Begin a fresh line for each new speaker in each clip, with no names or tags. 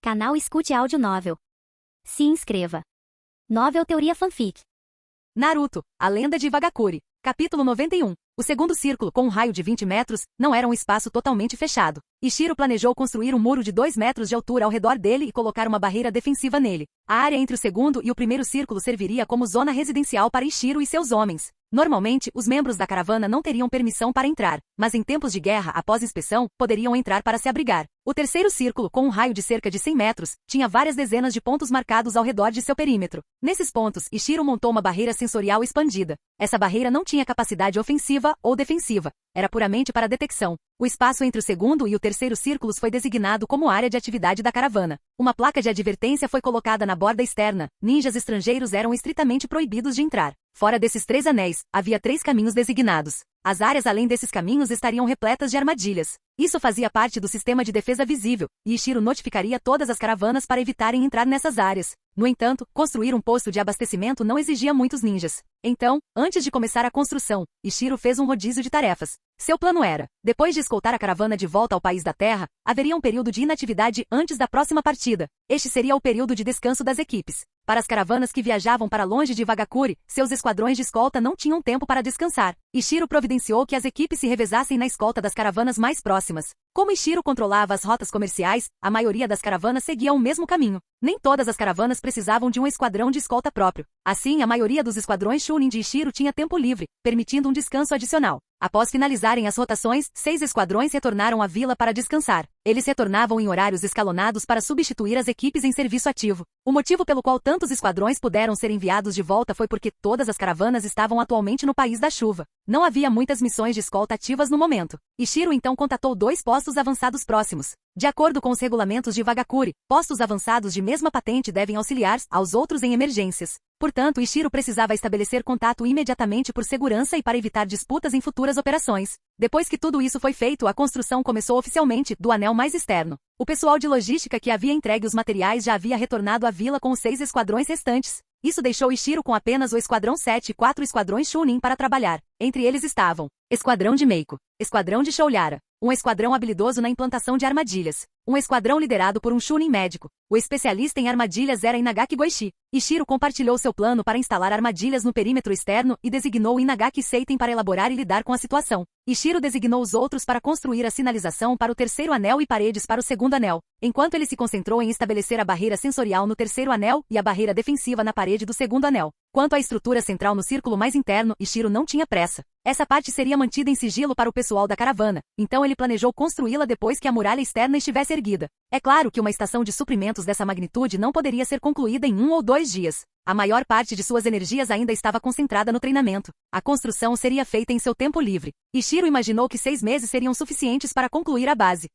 Canal Escute Áudio Novel. Se inscreva. Novel Teoria Fanfic.
Naruto, a lenda de Wagakure. Capítulo 91. O segundo círculo, com um raio de 20 metros, não era um espaço totalmente fechado. Ishiro planejou construir um muro de 2 metros de altura ao redor dele e colocar uma barreira defensiva nele. A área entre o segundo e o primeiro círculo serviria como zona residencial para Ishiro e seus homens. Normalmente, os membros da caravana não teriam permissão para entrar, mas em tempos de guerra, após inspeção, poderiam entrar para se abrigar. O terceiro círculo, com um raio de cerca de 100 metros, tinha várias dezenas de pontos marcados ao redor de seu perímetro. Nesses pontos, Ishiro montou uma barreira sensorial expandida. Essa barreira não tinha capacidade ofensiva ou defensiva. Era puramente para detecção. O espaço entre o segundo e o terceiro círculos foi designado como área de atividade da caravana. Uma placa de advertência foi colocada na borda externa. Ninjas estrangeiros eram estritamente proibidos de entrar. Fora desses 3 anéis, havia 3 caminhos designados. As áreas além desses caminhos estariam repletas de armadilhas. Isso fazia parte do sistema de defesa visível, e Ishiro notificaria todas as caravanas para evitarem entrar nessas áreas. No entanto, construir um posto de abastecimento não exigia muitos ninjas. Então, antes de começar a construção, Ishiro fez um rodízio de tarefas. Seu plano era, depois de escoltar a caravana de volta ao país da Terra, haveria um período de inatividade antes da próxima partida. Este seria o período de descanso das equipes. Para as caravanas que viajavam para longe de Wagakure, seus esquadrões de escolta não tinham tempo para descansar. Ishiro providenciou que as equipes se revezassem na escolta das caravanas mais próximas. Como Ishiro controlava as rotas comerciais, a maioria das caravanas seguia o mesmo caminho. Nem todas as caravanas precisavam de um esquadrão de escolta próprio. Assim, a maioria dos esquadrões Chunin de Ishiro tinha tempo livre, permitindo um descanso adicional. Após finalizarem as rotações, 6 esquadrões retornaram à vila para descansar. Eles retornavam em horários escalonados para substituir as equipes em serviço ativo. O motivo pelo qual tantos esquadrões puderam ser enviados de volta foi porque todas as caravanas estavam atualmente no país da chuva. Não havia muitas missões de escolta ativas no momento. Ishiro então contatou 2 postos avançados próximos. De acordo com os regulamentos de Wagakure, postos avançados de mesma patente devem auxiliar aos outros em emergências. Portanto, Ishiro precisava estabelecer contato imediatamente por segurança e para evitar disputas em futuras operações. Depois que tudo isso foi feito, a construção começou oficialmente do anel mais externo. O pessoal de logística que havia entregue os materiais já havia retornado à vila com os 6 esquadrões restantes. Isso deixou Ishiro com apenas o Esquadrão 7 e 4 esquadrões Chunin para trabalhar. Entre eles estavam Esquadrão de Meiko, Esquadrão de Shoulyara, um esquadrão habilidoso na implantação de armadilhas, um esquadrão liderado por um Chunin médico. O especialista em armadilhas era Inagaki Goichi. Ishiro compartilhou seu plano para instalar armadilhas no perímetro externo e designou Inagaki Seiten para elaborar e lidar com a situação. Ishiro designou os outros para construir a sinalização para o terceiro anel e paredes para o segundo anel, enquanto ele se concentrou em estabelecer a barreira sensorial no terceiro anel e a barreira defensiva na parede do segundo anel. Quanto à estrutura central no círculo mais interno, Ishiro não tinha pressa. Essa parte seria mantida em sigilo para o pessoal da caravana, então ele planejou construí-la depois que a muralha externa estivesse erguida. É claro que uma estação de suprimentos dessa magnitude não poderia ser concluída em 1 ou 2 dias. A maior parte de suas energias ainda estava concentrada no treinamento. A construção seria feita em seu tempo livre. Ishiro imaginou que 6 meses seriam suficientes para concluir a base.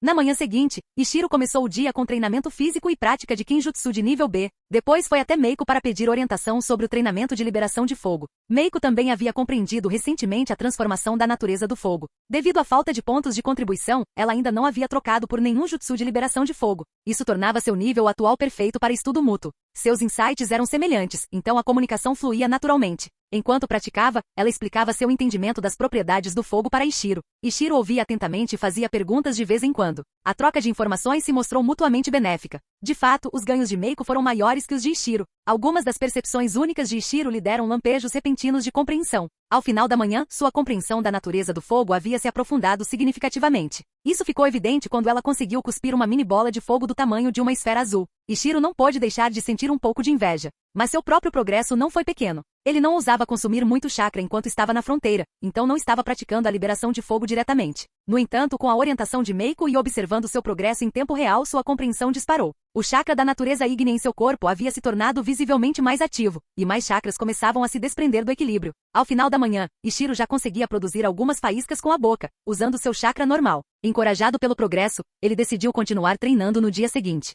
Na manhã seguinte, Ishiro começou o dia com treinamento físico e prática de Kinjutsu de nível B. Depois foi até Meiko para pedir orientação sobre o treinamento de liberação de fogo. Meiko também havia compreendido recentemente a transformação da natureza do fogo. Devido à falta de pontos de contribuição, ela ainda não havia trocado por nenhum jutsu de liberação de fogo. Isso tornava seu nível atual perfeito para estudo mútuo. Seus insights eram semelhantes, então a comunicação fluía naturalmente. Enquanto praticava, ela explicava seu entendimento das propriedades do fogo para Ishiro. Ishiro ouvia atentamente e fazia perguntas de vez em quando. A troca de informações se mostrou mutuamente benéfica. De fato, os ganhos de Meiko foram maiores que os de Ishiro. Algumas das percepções únicas de Ishiro lhe deram lampejos repentinos de compreensão. Ao final da manhã, sua compreensão da natureza do fogo havia se aprofundado significativamente. Isso ficou evidente quando ela conseguiu cuspir uma mini bola de fogo do tamanho de uma esfera azul. Ishiro não pôde deixar de sentir um pouco de inveja. Mas seu próprio progresso não foi pequeno. Ele não ousava consumir muito chakra enquanto estava na fronteira, então não estava praticando a liberação de fogo diretamente. No entanto, com a orientação de Meiko e observando seu progresso em tempo real, sua compreensão disparou. O chakra da natureza ígnea em seu corpo havia se tornado visivelmente mais ativo, e mais chakras começavam a se desprender do equilíbrio. Ao final da manhã, Ishiro já conseguia produzir algumas faíscas com a boca, usando seu chakra normal. Encorajado pelo progresso, ele decidiu continuar treinando no dia seguinte.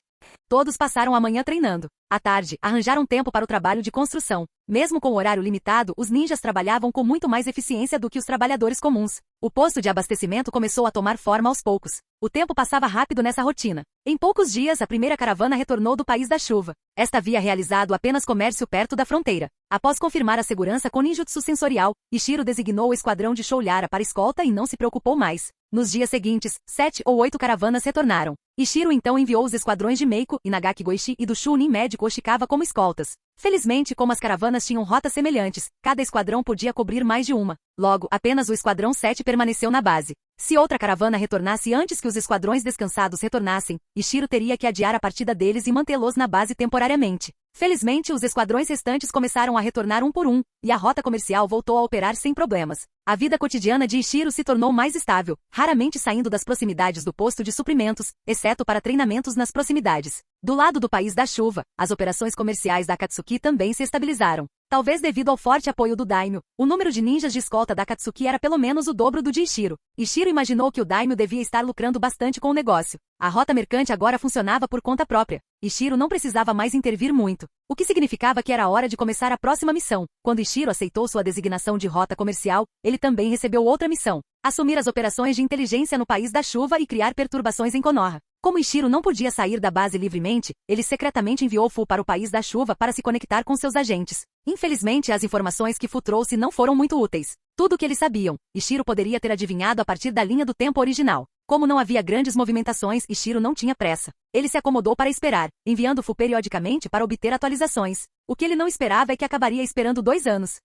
Todos passaram a manhã treinando. À tarde, arranjaram tempo para o trabalho de construção. Mesmo com o horário limitado, os ninjas trabalhavam com muito mais eficiência do que os trabalhadores comuns. O posto de abastecimento começou a tomar forma aos poucos. O tempo passava rápido nessa rotina. Em poucos dias, a primeira caravana retornou do país da chuva. Esta havia realizado apenas comércio perto da fronteira. Após confirmar a segurança com ninjutsu sensorial, Ishiro designou o esquadrão de Shoulyara para escolta e não se preocupou mais. Nos dias seguintes, 7 ou 8 caravanas retornaram. Ishiro então enviou os esquadrões de Meiko, Inagaki Goichi e do Chunin médico Oshikawa como escoltas. Felizmente, como as caravanas tinham rotas semelhantes, cada esquadrão podia cobrir mais de uma. Logo, apenas o esquadrão 7 permaneceu na base. Se outra caravana retornasse antes que os esquadrões descansados retornassem, Ishiro teria que adiar a partida deles e mantê-los na base temporariamente. Felizmente, os esquadrões restantes começaram a retornar um por um, e a rota comercial voltou a operar sem problemas. A vida cotidiana de Ishiro se tornou mais estável, raramente saindo das proximidades do posto de suprimentos, exceto para treinamentos nas proximidades. Do lado do país da chuva, as operações comerciais da Akatsuki também se estabilizaram. Talvez devido ao forte apoio do daimyo, o número de ninjas de escolta da Akatsuki era pelo menos o dobro do de Ishiro. Ishiro imaginou que o daimyo devia estar lucrando bastante com o negócio. A rota mercante agora funcionava por conta própria. Ishiro não precisava mais intervir muito, o que significava que era hora de começar a próxima missão. Quando Ishiro aceitou sua designação de rota comercial, ele também recebeu outra missão: assumir as operações de inteligência no país da chuva e criar perturbações em Konoha. Como Ishiro não podia sair da base livremente, ele secretamente enviou Fu para o país da chuva para se conectar com seus agentes. Infelizmente, as informações que Fu trouxe não foram muito úteis. Tudo o que eles sabiam, Ishiro poderia ter adivinhado a partir da linha do tempo original. Como não havia grandes movimentações, Ishiro não tinha pressa. Ele se acomodou para esperar, enviando Fu periodicamente para obter atualizações. O que ele não esperava é que acabaria esperando 2 anos.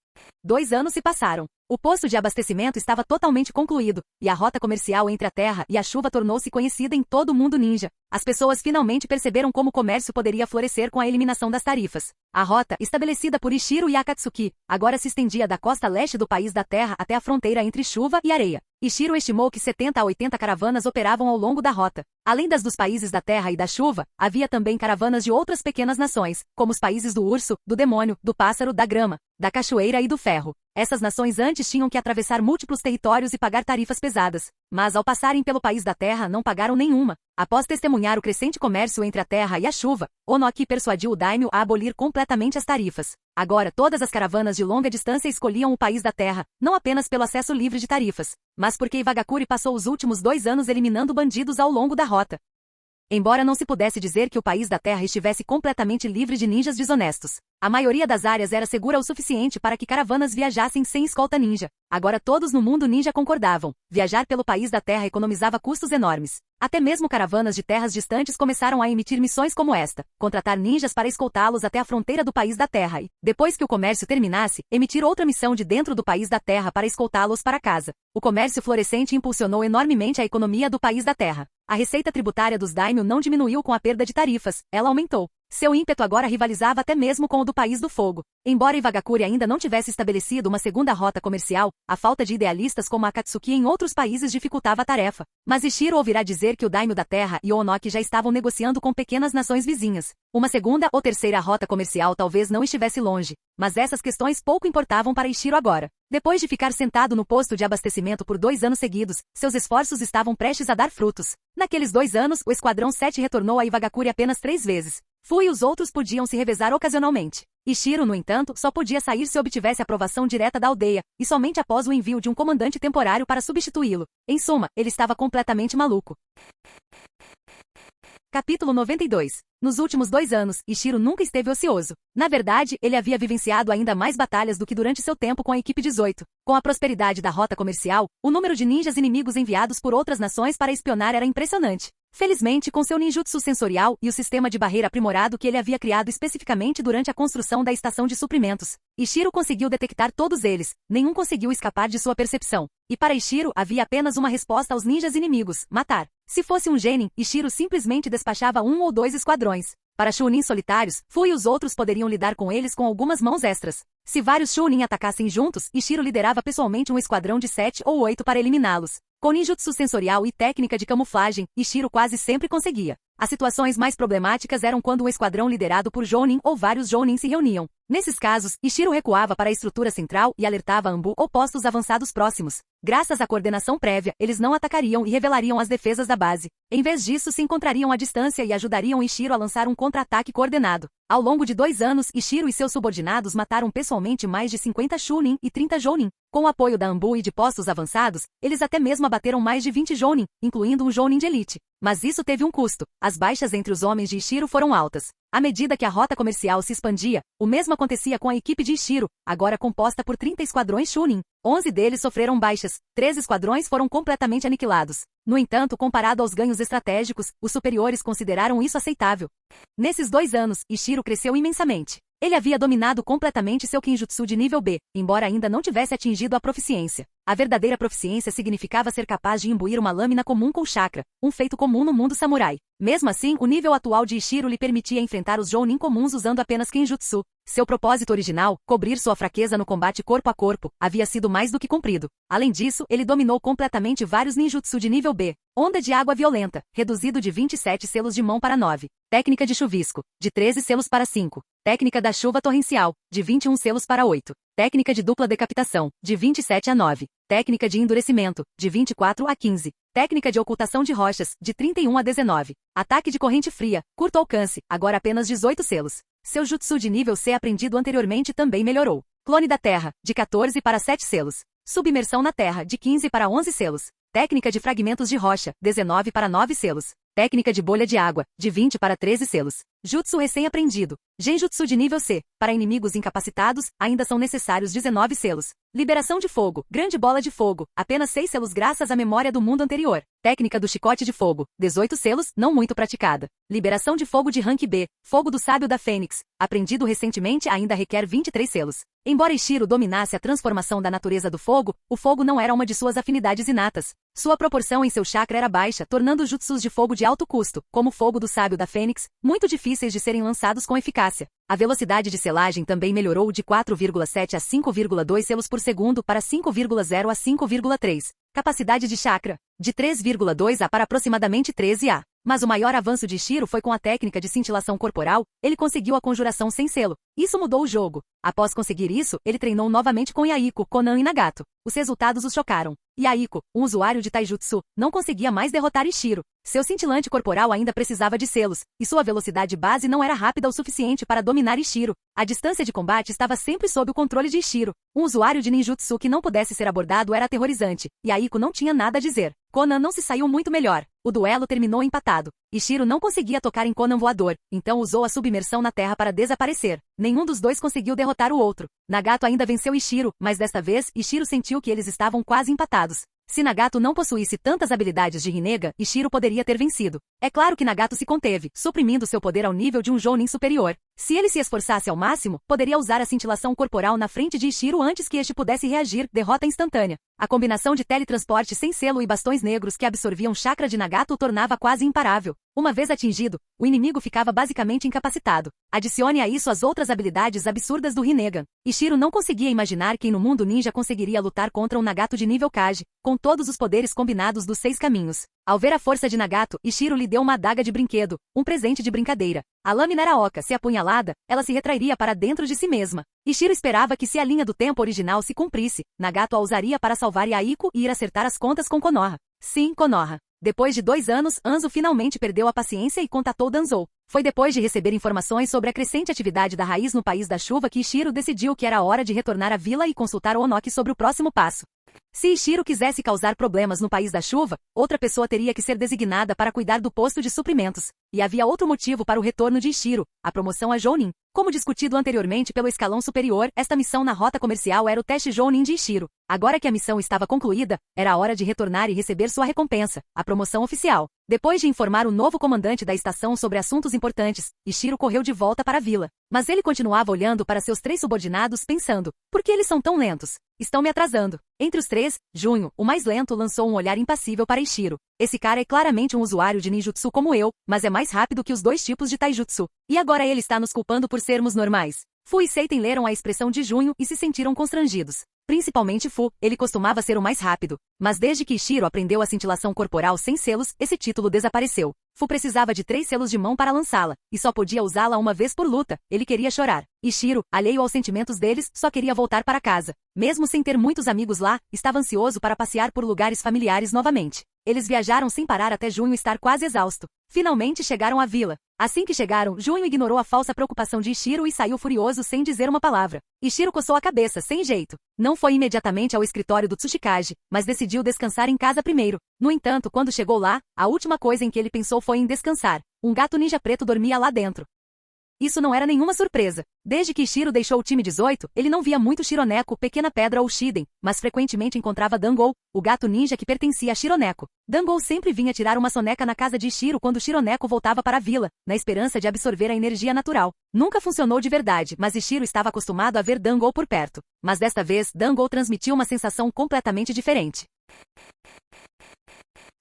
2 anos se passaram. O posto de abastecimento estava totalmente concluído, e a rota comercial entre a terra e a chuva tornou-se conhecida em todo o mundo ninja. As pessoas finalmente perceberam como o comércio poderia florescer com a eliminação das tarifas. A rota, estabelecida por Ishiro e Akatsuki, agora se estendia da costa leste do país da terra até a fronteira entre chuva e areia. Ishiro estimou que 70 a 80 caravanas operavam ao longo da rota. Além das dos países da terra e da chuva, havia também caravanas de outras pequenas nações, como os países do urso, do demônio, do pássaro, da grama, da cachoeira e do ferro. Essas nações antes tinham que atravessar múltiplos territórios e pagar tarifas pesadas. Mas ao passarem pelo país da terra não pagaram nenhuma. Após testemunhar o crescente comércio entre a terra e a chuva, Onoki persuadiu o daimyo a abolir completamente as tarifas. Agora todas as caravanas de longa distância escolhiam o país da terra, não apenas pelo acesso livre de tarifas, mas porque Iwagakure passou os últimos 2 anos eliminando bandidos ao longo da rota. Embora não se pudesse dizer que o país da terra estivesse completamente livre de ninjas desonestos, a maioria das áreas era segura o suficiente para que caravanas viajassem sem escolta ninja. Agora todos no mundo ninja concordavam: viajar pelo país da terra economizava custos enormes. Até mesmo caravanas de terras distantes começaram a emitir missões como esta: contratar ninjas para escoltá-los até a fronteira do país da terra e, depois que o comércio terminasse, emitir outra missão de dentro do país da terra para escoltá-los para casa. O comércio florescente impulsionou enormemente a economia do país da terra. A receita tributária dos daimyo não diminuiu com a perda de tarifas, ela aumentou. Seu ímpeto agora rivalizava até mesmo com o do País do Fogo. Embora Iwagakure ainda não tivesse estabelecido uma segunda rota comercial, a falta de idealistas como a Akatsuki em outros países dificultava a tarefa. Mas Ishiro ouvirá dizer que o daimyo da terra e o Onoki já estavam negociando com pequenas nações vizinhas. Uma segunda ou terceira rota comercial talvez não estivesse longe, mas essas questões pouco importavam para Ishiro agora. Depois de ficar sentado no posto de abastecimento por 2 anos seguidos, seus esforços estavam prestes a dar frutos. Naqueles 2 anos, o Esquadrão 7 retornou a Iwagakure apenas 3 vezes. Fu e os outros podiam se revezar ocasionalmente. Ishiro, no entanto, só podia sair se obtivesse aprovação direta da aldeia, e somente após o envio de um comandante temporário para substituí-lo. Em suma, ele estava completamente maluco. Capítulo 92. Nos últimos 2 anos, Ishiro nunca esteve ocioso. Na verdade, ele havia vivenciado ainda mais batalhas do que durante seu tempo com a equipe 18. Com a prosperidade da rota comercial, o número de ninjas inimigos enviados por outras nações para espionar era impressionante. Felizmente, com seu ninjutsu sensorial e o sistema de barreira aprimorado que ele havia criado especificamente durante a construção da estação de suprimentos, Ishiro conseguiu detectar todos eles, nenhum conseguiu escapar de sua percepção. E para Ishiro havia apenas uma resposta aos ninjas inimigos: matar. Se fosse um genin, Ishiro simplesmente despachava 1 ou 2 esquadrões. Para Chunin solitários, Fu e os outros poderiam lidar com eles com algumas mãos extras. Se vários Chunin atacassem juntos, Ishiro liderava pessoalmente um esquadrão de 7 ou 8 para eliminá-los. Com ninjutsu sensorial e técnica de camuflagem, Ishiro quase sempre conseguia. As situações mais problemáticas eram quando um esquadrão liderado por Jounin ou vários Jounin se reuniam. Nesses casos, Ishiro recuava para a estrutura central e alertava Anbu ou postos avançados próximos. Graças à coordenação prévia, eles não atacariam e revelariam as defesas da base. Em vez disso, se encontrariam à distância e ajudariam Ishiro a lançar um contra-ataque coordenado. Ao longo de 2 anos, Ishiro e seus subordinados mataram pessoalmente mais de 50 Chunin e 30 Jounin. Com o apoio da Anbu e de postos avançados, eles até mesmo abateram mais de 20 Jounin, incluindo um Jounin de elite. Mas isso teve um custo. As baixas entre os homens de Ishiro foram altas. À medida que a rota comercial se expandia, o mesmo acontecia com a equipe de Ishiro, agora composta por 30 esquadrões Chunin. 11 deles sofreram baixas, 3 esquadrões foram completamente aniquilados. No entanto, comparado aos ganhos estratégicos, os superiores consideraram isso aceitável. Nesses 2 anos, Ishiro cresceu imensamente. Ele havia dominado completamente seu Kenjutsu de nível B, embora ainda não tivesse atingido a proficiência. A verdadeira proficiência significava ser capaz de imbuir uma lâmina comum com chakra, um feito comum no mundo samurai. Mesmo assim, o nível atual de Ishiro lhe permitia enfrentar os Jounin comuns usando apenas Kenjutsu. Seu propósito original, cobrir sua fraqueza no combate corpo a corpo, havia sido mais do que cumprido. Além disso, ele dominou completamente vários ninjutsu de nível B. Onda de água violenta, reduzido de 27 selos de mão para 9. Técnica de chuvisco, de 13 selos para 5. Técnica da chuva torrencial, de 21 selos para 8. Técnica de dupla decapitação, de 27 a 9. Técnica de endurecimento, de 24 a 15. Técnica de ocultação de rochas, de 31 a 19. Ataque de corrente fria, curto alcance, agora apenas 18 selos. Seu jutsu de nível C aprendido anteriormente também melhorou. Clone da terra, de 14 para 7 selos. Submersão na terra, de 15 para 11 selos. Técnica de fragmentos de rocha, 19 para 9 selos. Técnica de bolha de água, de 20 para 13 selos. Jutsu recém-aprendido. Genjutsu de nível C. Para inimigos incapacitados, ainda são necessários 19 selos. Liberação de fogo. Grande bola de fogo. Apenas 6 selos graças à memória do mundo anterior. Técnica do chicote de fogo. 18 selos, não muito praticada. Liberação de fogo de rank B. Fogo do sábio da Fênix. Aprendido recentemente ainda requer 23 selos. Embora Ishiro dominasse a transformação da natureza do fogo, o fogo não era uma de suas afinidades inatas. Sua proporção em seu chakra era baixa, tornando os jutsus de fogo de alto custo, como o fogo do sábio da Fênix, muito difíceis de serem lançados com eficácia. A velocidade de selagem também melhorou de 4,7 a 5,2 selos por segundo para 5,0 a 5,3. Capacidade de chakra, de 3,2 A para aproximadamente 13 A. Mas o maior avanço de Ishiro foi com a técnica de cintilação corporal, ele conseguiu a conjuração sem selo. Isso mudou o jogo. Após conseguir isso, ele treinou novamente com Yaiko, Konan e Nagato. Os resultados os chocaram. Yaiko, um usuário de taijutsu, não conseguia mais derrotar Ishiro. Seu cintilante corporal ainda precisava de selos, e sua velocidade base não era rápida o suficiente para dominar Ishiro. A distância de combate estava sempre sob o controle de Ishiro. Um usuário de ninjutsu que não pudesse ser abordado era aterrorizante. Yaiko não tinha nada a dizer. Konan não se saiu muito melhor. O duelo terminou empatado. Ishiro não conseguia tocar em Konan voador, então usou a submersão na terra para desaparecer. Nenhum dos dois conseguiu derrotar o outro. Nagato ainda venceu Ishiro, mas desta vez, Ishiro sentiu que eles estavam quase empatados. Se Nagato não possuísse tantas habilidades de Rinnegan, Ishiro poderia ter vencido. É claro que Nagato se conteve, suprimindo seu poder ao nível de um Jounin superior. Se ele se esforçasse ao máximo, poderia usar a cintilação corporal na frente de Ishiro antes que este pudesse reagir, derrota instantânea. A combinação de teletransporte sem selo e bastões negros que absorviam chakra de Nagato o tornava quase imparável. Uma vez atingido, o inimigo ficava basicamente incapacitado. Adicione a isso as outras habilidades absurdas do Rinnegan. Ishiro não conseguia imaginar quem no mundo ninja conseguiria lutar contra um Nagato de nível Kage, com todos os poderes combinados dos 6 caminhos. Ao ver a força de Nagato, Ishiro lhe deu uma adaga de brinquedo, um presente de brincadeira. A lâmina era oca, se apunhalada, ela se retrairia para dentro de si mesma. Ishiro esperava que se a linha do tempo original se cumprisse, Nagato a usaria para salvar Yaiko e ir acertar as contas com Konoha. Sim, Konoha. Depois de 2 anos, Anzo finalmente perdeu a paciência e contatou Danzou. Foi depois de receber informações sobre a crescente atividade da raiz no País da Chuva que Ishiro decidiu que era hora de retornar à vila e consultar o Onoki sobre o próximo passo. Se Ishiro quisesse causar problemas no País da Chuva, outra pessoa teria que ser designada para cuidar do posto de suprimentos. E havia outro motivo para o retorno de Ishiro, a promoção a Jounin. Como discutido anteriormente pelo escalão superior, esta missão na rota comercial era o teste Jounin de Ishiro. Agora que a missão estava concluída, era a hora de retornar e receber sua recompensa, a promoção oficial. Depois de informar o novo comandante da estação sobre assuntos importantes, Ishiro correu de volta para a vila. Mas ele continuava olhando para seus 3 subordinados pensando, por que eles são tão lentos? Estão me atrasando. Entre os 3, Junho, o mais lento, lançou um olhar impassível para Ishiro. Esse cara é claramente um usuário de ninjutsu como eu, mas é mais rápido que os 2 tipos de taijutsu. E agora ele está nos culpando por sermos normais. Fu e Seiten leram a expressão de Junho e se sentiram constrangidos. Principalmente Fu, ele costumava ser o mais rápido. Mas desde que Ishiro aprendeu a cintilação corporal sem selos, esse título desapareceu. Fu precisava de 3 selos de mão para lançá-la, e só podia usá-la uma vez por luta. Ele queria chorar. Ishiro, alheio aos sentimentos deles, só queria voltar para casa. Mesmo sem ter muitos amigos lá, estava ansioso para passear por lugares familiares novamente. Eles viajaram sem parar até Junho estar quase exausto. Finalmente chegaram à vila. Assim que chegaram, Junho ignorou a falsa preocupação de Ishiro e saiu furioso sem dizer uma palavra. Ishiro coçou a cabeça, sem jeito. Não foi imediatamente ao escritório do Tsuchikage, mas decidiu descansar em casa primeiro. No entanto, quando chegou lá, a última coisa em que ele pensou foi em descansar. Um gato ninja preto dormia lá dentro. Isso não era nenhuma surpresa. Desde que Ishiro deixou o time 18, ele não via muito Shironeko, Pequena Pedra ou Shiden, mas frequentemente encontrava Dangou, o gato ninja que pertencia a Shironeko. Dangou sempre vinha tirar uma soneca na casa de Ishiro quando Shironeko voltava para a vila, na esperança de absorver a energia natural. Nunca funcionou de verdade, mas Ishiro estava acostumado a ver Dangou por perto. Mas desta vez, Dangou transmitiu uma sensação completamente diferente.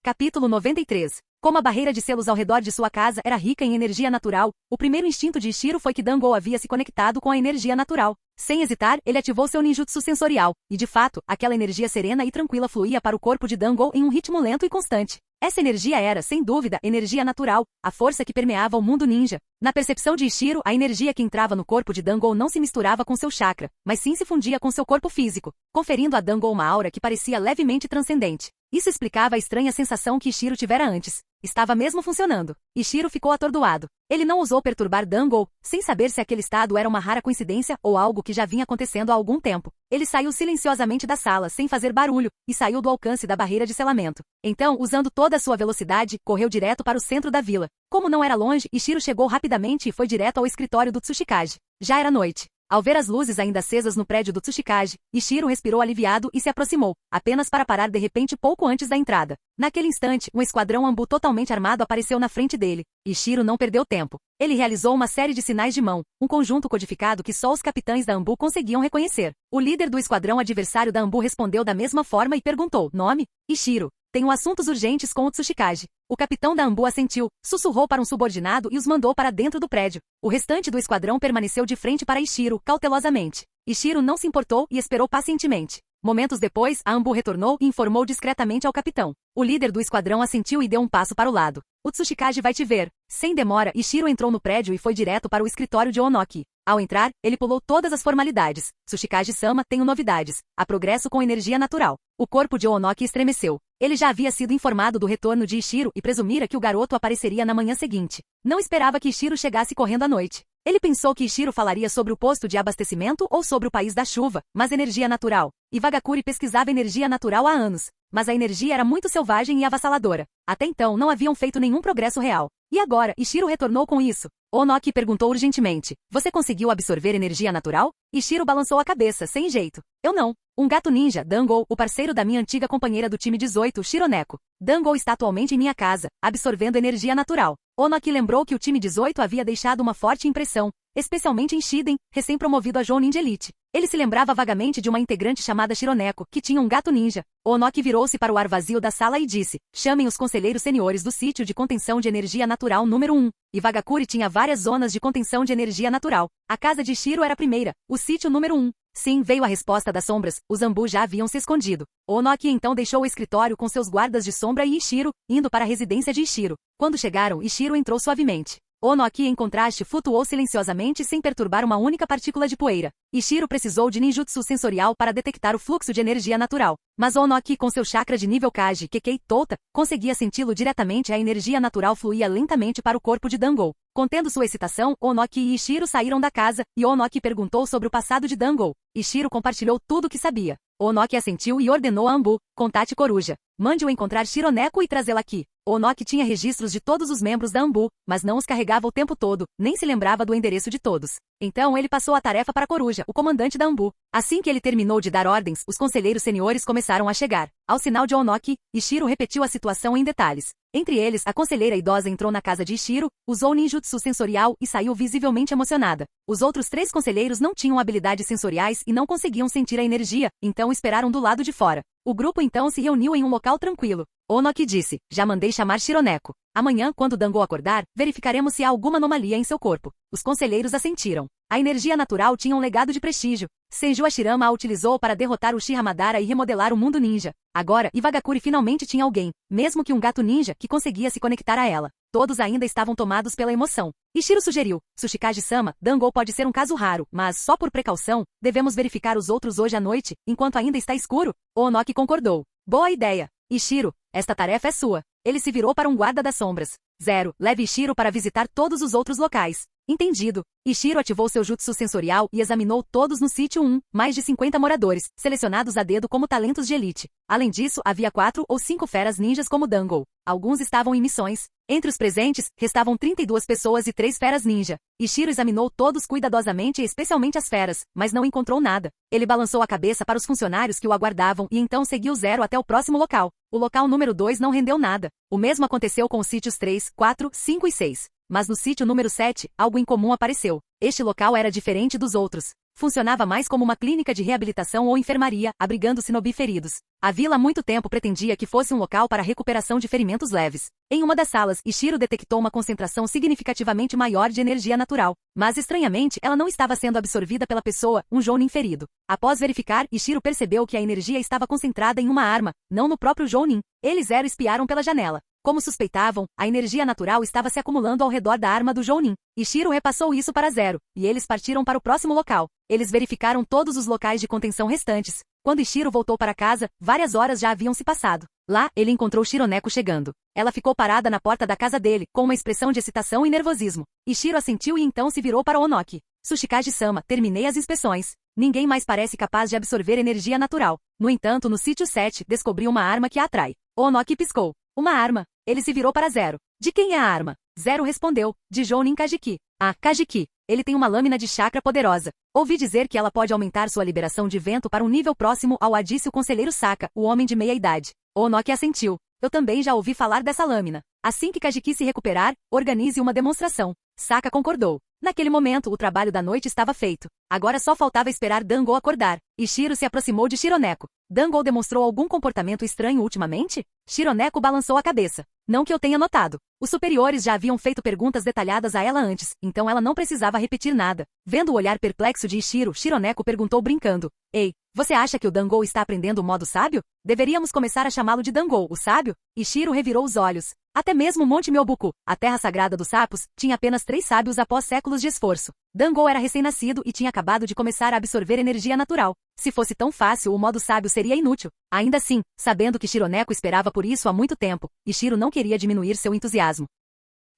Capítulo 93. Como a barreira de selos ao redor de sua casa era rica em energia natural, o primeiro instinto de Ishiro foi que Dangou havia se conectado com a energia natural. Sem hesitar, ele ativou seu ninjutsu sensorial, e de fato, aquela energia serena e tranquila fluía para o corpo de Dangou em um ritmo lento e constante. Essa energia era, sem dúvida, energia natural, a força que permeava o mundo ninja. Na percepção de Ishiro, a energia que entrava no corpo de Dangou não se misturava com seu chakra, mas sim se fundia com seu corpo físico, conferindo a Dangou uma aura que parecia levemente transcendente. Isso explicava a estranha sensação que Ishiro tivera antes. Estava mesmo funcionando. Ishiro ficou atordoado. Ele não ousou perturbar Dangou, sem saber se aquele estado era uma rara coincidência ou algo que já vinha acontecendo há algum tempo. Ele saiu silenciosamente da sala, sem fazer barulho, e saiu do alcance da barreira de selamento. Então, usando toda a sua velocidade, correu direto para o centro da vila. Como não era longe, Ishiro chegou rapidamente e foi direto ao escritório do Tsuchikage. Já era noite. Ao ver as luzes ainda acesas no prédio do Tsuchikage, Ishiro respirou aliviado e se aproximou, apenas para parar de repente pouco antes da entrada. Naquele instante, um esquadrão Anbu totalmente armado apareceu na frente dele. Ishiro não perdeu tempo. Ele realizou uma série de sinais de mão, um conjunto codificado que só os capitães da Anbu conseguiam reconhecer. O líder do esquadrão adversário da Anbu respondeu da mesma forma e perguntou: "Nome?" "Ishiro. Tenho assuntos urgentes com o Tsuchikage." O capitão da Anbu assentiu, sussurrou para um subordinado e os mandou para dentro do prédio. O restante do esquadrão permaneceu de frente para Ishiro, cautelosamente. Ishiro não se importou e esperou pacientemente. Momentos depois, a Anbu retornou e informou discretamente ao capitão. O líder do esquadrão assentiu e deu um passo para o lado. "O Tsuchikage vai te ver." Sem demora, Ishiro entrou no prédio e foi direto para o escritório de Onoki. Ao entrar, ele pulou todas as formalidades. "Tsuchikage-sama, tenho novidades. Há progresso com energia natural." O corpo de Onoki estremeceu. Ele já havia sido informado do retorno de Ishiro e presumira que o garoto apareceria na manhã seguinte. Não esperava que Ishiro chegasse correndo à noite. Ele pensou que Ishiro falaria sobre o posto de abastecimento ou sobre o país da chuva, mas energia natural. Iwagakure pesquisava energia natural há anos, mas a energia era muito selvagem e avassaladora. Até então não haviam feito nenhum progresso real. E agora, Ishiro retornou com isso. Onoki perguntou urgentemente: "Você conseguiu absorver energia natural?" Ishiro balançou a cabeça, sem jeito. "Eu não. Um gato ninja, Dangou, o parceiro da minha antiga companheira do time 18, Shironeko. Dangou está atualmente em minha casa, absorvendo energia natural." Onoki lembrou que o time 18 havia deixado uma forte impressão, especialmente em Shiden, recém-promovido a Jonin Ninja Elite. Ele se lembrava vagamente de uma integrante chamada Shironeko, que tinha um gato ninja. Onoki virou-se para o ar vazio da sala e disse: "Chamem os conselheiros seniores do sítio de contenção de energia natural número 1. Iwagakure tinha várias zonas de contenção de energia natural. A casa de Ishiro era a primeira, o sítio número 1. Sim, veio a resposta das sombras, os Anbu já haviam se escondido. Onoki então deixou o escritório com seus guardas de sombra e Ishiro, indo para a residência de Ishiro. Quando chegaram, Ishiro entrou suavemente. Onoki, em contraste, flutuou silenciosamente sem perturbar uma única partícula de poeira. Ishiro precisou de ninjutsu sensorial para detectar o fluxo de energia natural. Mas Onoki, com seu chakra de nível Kage Kekei Tota, conseguia senti-lo diretamente. A energia natural fluía lentamente para o corpo de Dangou. Contendo sua excitação, Onoki e Ishiro saíram da casa, e Onoki perguntou sobre o passado de Dangou. Ishiro compartilhou tudo o que sabia. Onoki assentiu e ordenou a Anbu: "Contate Coruja. Mande-o encontrar Shironeko e trazê-la aqui." Onoki tinha registros de todos os membros da Anbu, mas não os carregava o tempo todo, nem se lembrava do endereço de todos. Então ele passou a tarefa para Coruja, o comandante da Anbu. Assim que ele terminou de dar ordens, os conselheiros seniores começaram a chegar. Ao sinal de Onoki, Ishiro repetiu a situação em detalhes. Entre eles, a conselheira idosa entrou na casa de Ishiro, usou ninjutsu sensorial e saiu visivelmente emocionada. Os outros 3 conselheiros não tinham habilidades sensoriais e não conseguiam sentir a energia, então esperaram do lado de fora. O grupo então se reuniu em um local tranquilo. Onoki disse: "Já mandei chamar Shironeko. Amanhã, quando Dangou acordar, verificaremos se há alguma anomalia em seu corpo." Os conselheiros assentiram. A energia natural tinha um legado de prestígio. Senju Hashirama a utilizou para derrotar o Uchiha Madara e remodelar o mundo ninja. Agora, Iwagakuri finalmente tinha alguém, mesmo que um gato ninja, que conseguia se conectar a ela. Todos ainda estavam tomados pela emoção. Ishiro sugeriu, Tsuchikage-sama, Dango pode ser um caso raro, mas só por precaução, devemos verificar os outros hoje à noite, enquanto ainda está escuro? Onoki concordou. Boa ideia. Ishiro, esta tarefa é sua. Ele se virou para um guarda das sombras. 0. Leve Ishiro para visitar todos os outros locais. Entendido. Ishiro ativou seu jutsu sensorial e examinou todos no sítio 1, mais de 50 moradores, selecionados a dedo como talentos de elite. Além disso, havia 4 ou 5 feras ninjas como Dango. Alguns estavam em missões. Entre os presentes, restavam 32 pessoas e 3 feras ninja. Ishiro examinou todos cuidadosamente e especialmente as feras, mas não encontrou nada. Ele balançou a cabeça para os funcionários que o aguardavam e então seguiu 0 até o próximo local. O local número 2 não rendeu nada. O mesmo aconteceu com os sítios 3, 4, 5 e 6. Mas no sítio número 7, algo incomum apareceu. Este local era diferente dos outros. Funcionava mais como uma clínica de reabilitação ou enfermaria, abrigando shinobi feridos. A vila há muito tempo pretendia que fosse um local para recuperação de ferimentos leves. Em uma das salas, Ishiro detectou uma concentração significativamente maior de energia natural. Mas estranhamente, ela não estava sendo absorvida pela pessoa, um jounin ferido. Após verificar, Ishiro percebeu que a energia estava concentrada em uma arma, não no próprio jounin. Eles espiaram pela janela. Como suspeitavam, a energia natural estava se acumulando ao redor da arma do jounin. Ishiro repassou isso para 0, e eles partiram para o próximo local. Eles verificaram todos os locais de contenção restantes. Quando Ishiro voltou para casa, várias horas já haviam se passado. Lá, ele encontrou Shironeko chegando. Ela ficou parada na porta da casa dele, com uma expressão de excitação e nervosismo. Ishiro assentiu e então se virou para Onoki. Tsuchikage-sama, terminei as inspeções. Ninguém mais parece capaz de absorver energia natural. No entanto, no sítio 7, descobriu uma arma que a atrai. Onoki piscou. Uma arma. Ele se virou para 0. De quem é a arma? 0 respondeu. De Jounin Kajiki. Ah, Kajiki. Ele tem uma lâmina de chakra poderosa. Ouvi dizer que ela pode aumentar sua liberação de vento para um nível próximo ao a disse o conselheiro Saka, o homem de meia idade. Onoki assentiu. Eu também já ouvi falar dessa lâmina. Assim que Kajiki se recuperar, organize uma demonstração. Saka concordou. Naquele momento, o trabalho da noite estava feito. Agora só faltava esperar Dango acordar. Ishiro se aproximou de Shironeko. Dango demonstrou algum comportamento estranho ultimamente? Shironeko balançou a cabeça. Não que eu tenha notado. Os superiores já haviam feito perguntas detalhadas a ela antes, então ela não precisava repetir nada. Vendo o olhar perplexo de Ishiro, Shironeko perguntou brincando. Ei, você acha que o Dango está aprendendo o modo sábio? Deveríamos começar a chamá-lo de Dango, o sábio? Ishiro revirou os olhos. Até mesmo Monte Myobuku, a terra sagrada dos sapos, tinha apenas 3 sábios após séculos de esforço. Dango era recém-nascido e tinha acabado de começar a absorver energia natural. Se fosse tão fácil, o modo sábio seria inútil. Ainda assim, sabendo que Shironeko esperava por isso há muito tempo, Ishiro não queria diminuir seu entusiasmo.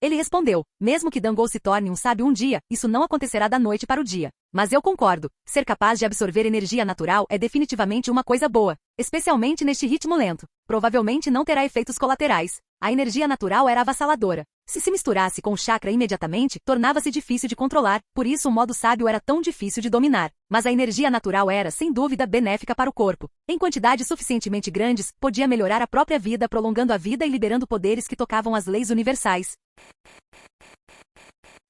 Ele respondeu, mesmo que Dango se torne um sábio um dia, isso não acontecerá da noite para o dia. Mas eu concordo, ser capaz de absorver energia natural é definitivamente uma coisa boa, especialmente neste ritmo lento. Provavelmente não terá efeitos colaterais. A energia natural era avassaladora. Se misturasse com o chakra imediatamente, tornava-se difícil de controlar, por isso o modo sábio era tão difícil de dominar. Mas a energia natural era, sem dúvida, benéfica para o corpo. Em quantidades suficientemente grandes, podia melhorar a própria vida, prolongando a vida e liberando poderes que tocavam as leis universais.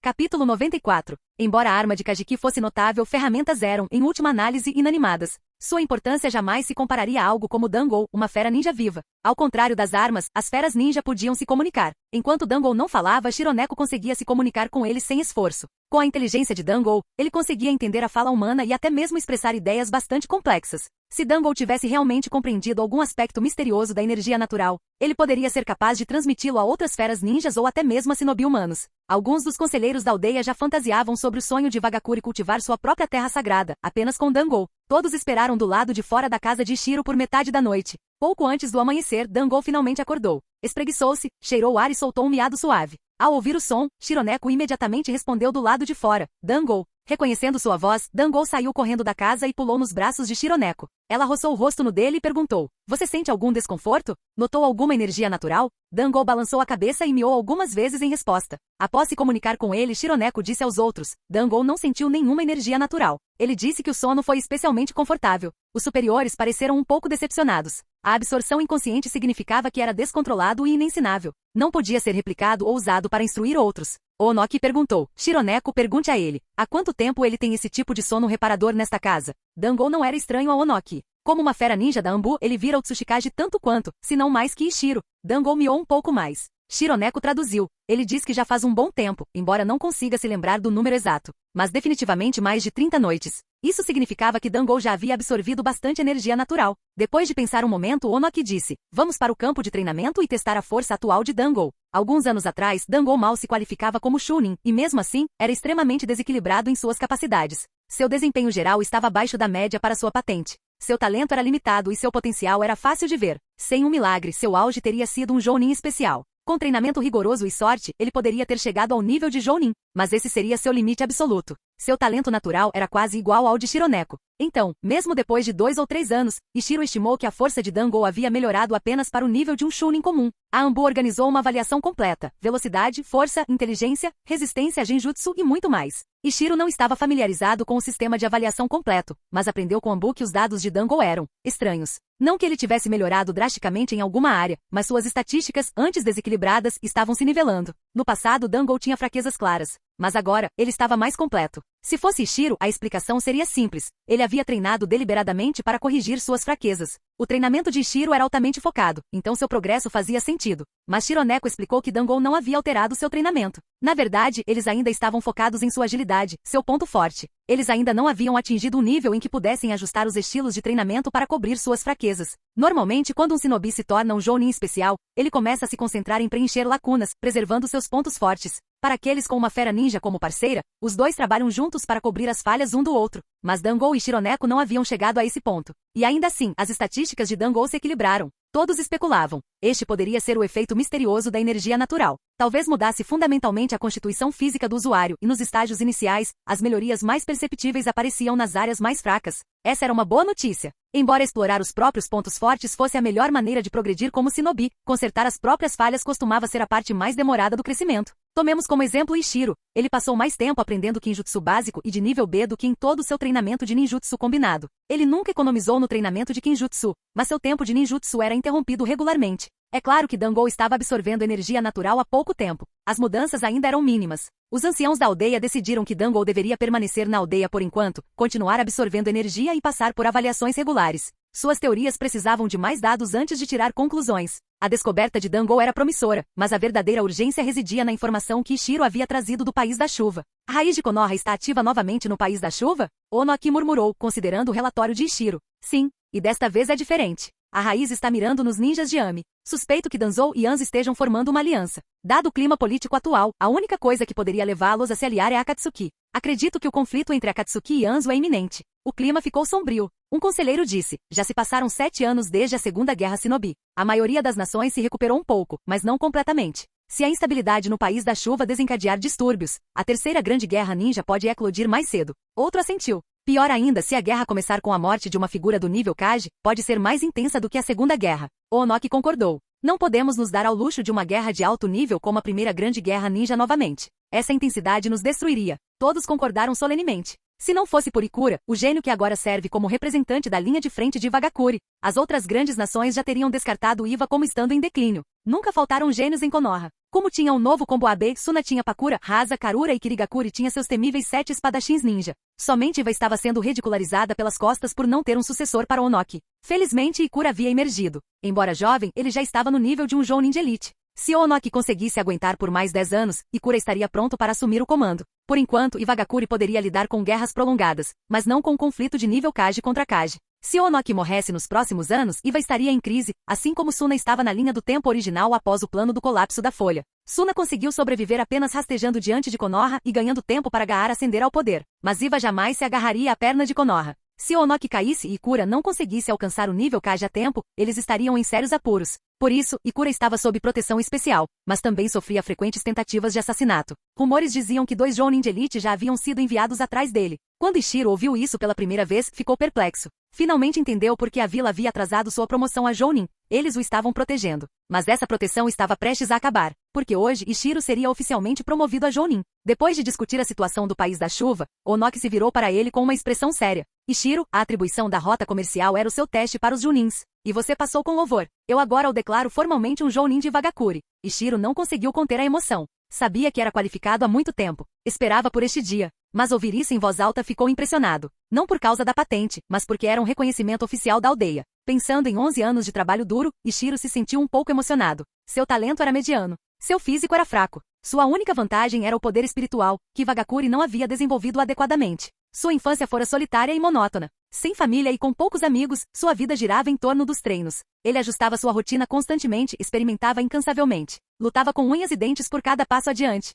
Capítulo 94. Embora a arma de Kajiki fosse notável, ferramentas eram, em última análise, inanimadas. Sua importância jamais se compararia a algo como Dango, uma fera ninja viva. Ao contrário das armas, as feras ninja podiam se comunicar. Enquanto Dango não falava, Shironeko conseguia se comunicar com ele sem esforço. Com a inteligência de Dango, ele conseguia entender a fala humana e até mesmo expressar ideias bastante complexas. Se Dango tivesse realmente compreendido algum aspecto misterioso da energia natural, ele poderia ser capaz de transmiti-lo a outras feras ninjas ou até mesmo a shinobi humanos. Alguns dos conselheiros da aldeia já fantasiavam sobre o sonho de Iwagakuri cultivar sua própria terra sagrada, apenas com Dango. Todos esperaram do lado de fora da casa de Ishiro por metade da noite. Pouco antes do amanhecer, Dango finalmente acordou. Espreguiçou-se, cheirou o ar e soltou um miado suave. Ao ouvir o som, Shironeko imediatamente respondeu do lado de fora, Dango. Reconhecendo sua voz, Dango saiu correndo da casa e pulou nos braços de Shironeko. Ela roçou o rosto no dele e perguntou, você sente algum desconforto? Notou alguma energia natural? Dango balançou a cabeça e miou algumas vezes em resposta. Após se comunicar com ele, Shironeko disse aos outros, Dango não sentiu nenhuma energia natural. Ele disse que o sono foi especialmente confortável. Os superiores pareceram um pouco decepcionados. A absorção inconsciente significava que era descontrolado e inensinável. Não podia ser replicado ou usado para instruir outros. Onoki perguntou. Shironeko, pergunte a ele. Há quanto tempo ele tem esse tipo de sono reparador nesta casa? Dango não era estranho a Onoki. Como uma fera ninja da Ambu, ele vira o Tsuchikage tanto quanto, se não mais que Ishiro. Dango miou um pouco mais. Shironeko traduziu. Ele diz que já faz um bom tempo, embora não consiga se lembrar do número exato. Mas definitivamente mais de 30 noites. Isso significava que Dango já havia absorvido bastante energia natural. Depois de pensar um momento, Onoki disse, vamos para o campo de treinamento e testar a força atual de Dango. Alguns anos atrás, Dango mal se qualificava como Chunin, e mesmo assim, era extremamente desequilibrado em suas capacidades. Seu desempenho geral estava abaixo da média para sua patente. Seu talento era limitado e seu potencial era fácil de ver. Sem um milagre, seu auge teria sido um Jounin especial. Com treinamento rigoroso e sorte, ele poderia ter chegado ao nível de Jounin, mas esse seria seu limite absoluto. Seu talento natural era quase igual ao de Shironeko. Então, mesmo depois de 2 ou 3 anos, Ishiro estimou que a força de Dango havia melhorado apenas para o nível de um Chunin comum. A Anbu organizou uma avaliação completa: velocidade, força, inteligência, resistência a genjutsu e muito mais. Ishiro não estava familiarizado com o sistema de avaliação completo, mas aprendeu com Anbu que os dados de Dango eram estranhos. Não que ele tivesse melhorado drasticamente em alguma área, mas suas estatísticas, antes desequilibradas, estavam se nivelando. No passado, Dango tinha fraquezas claras, mas agora, ele estava mais completo. Se fosse Ishiro, a explicação seria simples. Ele havia treinado deliberadamente para corrigir suas fraquezas. O treinamento de Ishiro era altamente focado, então seu progresso fazia sentido. Mas Shironeko explicou que Dango não havia alterado seu treinamento. Na verdade, eles ainda estavam focados em sua agilidade, seu ponto forte. Eles ainda não haviam atingido um nível em que pudessem ajustar os estilos de treinamento para cobrir suas fraquezas. Normalmente, quando um shinobi se torna um jounin especial, ele começa a se concentrar em preencher lacunas, preservando seus pontos fortes. Para aqueles com uma fera ninja como parceira, os dois trabalham juntos para cobrir as falhas um do outro. Mas Dango e Shironeko não haviam chegado a esse ponto. E ainda assim, as estatísticas de Dango se equilibraram. Todos especulavam. Este poderia ser o efeito misterioso da energia natural. Talvez mudasse fundamentalmente a constituição física do usuário, e nos estágios iniciais, as melhorias mais perceptíveis apareciam nas áreas mais fracas. Essa era uma boa notícia. Embora explorar os próprios pontos fortes fosse a melhor maneira de progredir como shinobi, consertar as próprias falhas costumava ser a parte mais demorada do crescimento. Tomemos como exemplo Ishiro. Ele passou mais tempo aprendendo Kinjutsu básico e de nível B do que em todo o seu treinamento de ninjutsu combinado. Ele nunca economizou no treinamento de Kinjutsu, mas seu tempo de ninjutsu era interrompido regularmente. É claro que Dango estava absorvendo energia natural há pouco tempo. As mudanças ainda eram mínimas. Os anciãos da aldeia decidiram que Dango deveria permanecer na aldeia por enquanto, continuar absorvendo energia e passar por avaliações regulares. Suas teorias precisavam de mais dados antes de tirar conclusões. A descoberta de Dango era promissora, mas a verdadeira urgência residia na informação que Ishiro havia trazido do País da Chuva. A raiz de Konoha está ativa novamente no País da Chuva? Onoki murmurou, considerando o relatório de Ishiro. Sim, e desta vez é diferente. A raiz está mirando nos ninjas de Ami. Suspeito que Danzou e Anzo estejam formando uma aliança. Dado o clima político atual, a única coisa que poderia levá-los a se aliar é Akatsuki. Acredito que o conflito entre Akatsuki e Anzo é iminente. O clima ficou sombrio. Um conselheiro disse, já se passaram 7 anos desde a Segunda Guerra Shinobi. A maioria das nações se recuperou um pouco, mas não completamente. Se a instabilidade no País da Chuva desencadear distúrbios, a Terceira Grande Guerra Ninja pode eclodir mais cedo. Outro assentiu. Pior ainda, se a guerra começar com a morte de uma figura do nível Kage, pode ser mais intensa do que a Segunda Guerra. Onoki concordou. Não podemos nos dar ao luxo de uma guerra de alto nível como a Primeira Grande Guerra Ninja novamente. Essa intensidade nos destruiria. Todos concordaram solenemente. Se não fosse por Ikura, o gênio que agora serve como representante da linha de frente de Wagakure, as outras grandes nações já teriam descartado Iwa como estando em declínio. Nunca faltaram gênios em Konoha. Como tinha um novo combo AB, Suna tinha Pakura, Rasa, Karura e Kirigakure tinha seus temíveis 7 espadachins ninja. Somente Iwa estava sendo ridicularizada pelas costas por não ter um sucessor para Onoki. Felizmente Ikura havia emergido. Embora jovem, ele já estava no nível de um Jounin de elite. Se Onoki conseguisse aguentar por mais 10 anos, Ikura estaria pronto para assumir o comando. Por enquanto, Iwagakure poderia lidar com guerras prolongadas, mas não com um conflito de nível Kage contra Kage. Se Onoki morresse nos próximos anos, Iwa estaria em crise, assim como Suna estava na linha do tempo original após o plano do colapso da folha. Suna conseguiu sobreviver apenas rastejando diante de Konoha e ganhando tempo para Gaara ascender ao poder, mas Iwa jamais se agarraria à perna de Konoha. Se Onoki caísse e Ikura não conseguisse alcançar o nível Kage a tempo, eles estariam em sérios apuros. Por isso, Ikura estava sob proteção especial, mas também sofria frequentes tentativas de assassinato. Rumores diziam que 2 Jounin de elite já haviam sido enviados atrás dele. Quando Ishiro ouviu isso pela primeira vez, ficou perplexo. Finalmente entendeu por que a vila havia atrasado sua promoção a Jounin. Eles o estavam protegendo. Mas essa proteção estava prestes a acabar, porque hoje Ishiro seria oficialmente promovido a Jounin. Depois de discutir a situação do País da Chuva, Onoki se virou para ele com uma expressão séria. Ishiro, a atribuição da rota comercial era o seu teste para os Jounins. E você passou com louvor. Eu agora o declaro formalmente um Jounin de Wagakure. Ishiro não conseguiu conter a emoção. Sabia que era qualificado há muito tempo. Esperava por este dia. Mas ouvir isso em voz alta ficou impressionado. Não por causa da patente, mas porque era um reconhecimento oficial da aldeia. Pensando em 11 anos de trabalho duro, Ishiro se sentiu um pouco emocionado. Seu talento era mediano. Seu físico era fraco. Sua única vantagem era o poder espiritual, que Vagakuri não havia desenvolvido adequadamente. Sua infância fora solitária e monótona. Sem família e com poucos amigos, sua vida girava em torno dos treinos. Ele ajustava sua rotina constantemente, experimentava incansavelmente. Lutava com unhas e dentes por cada passo adiante.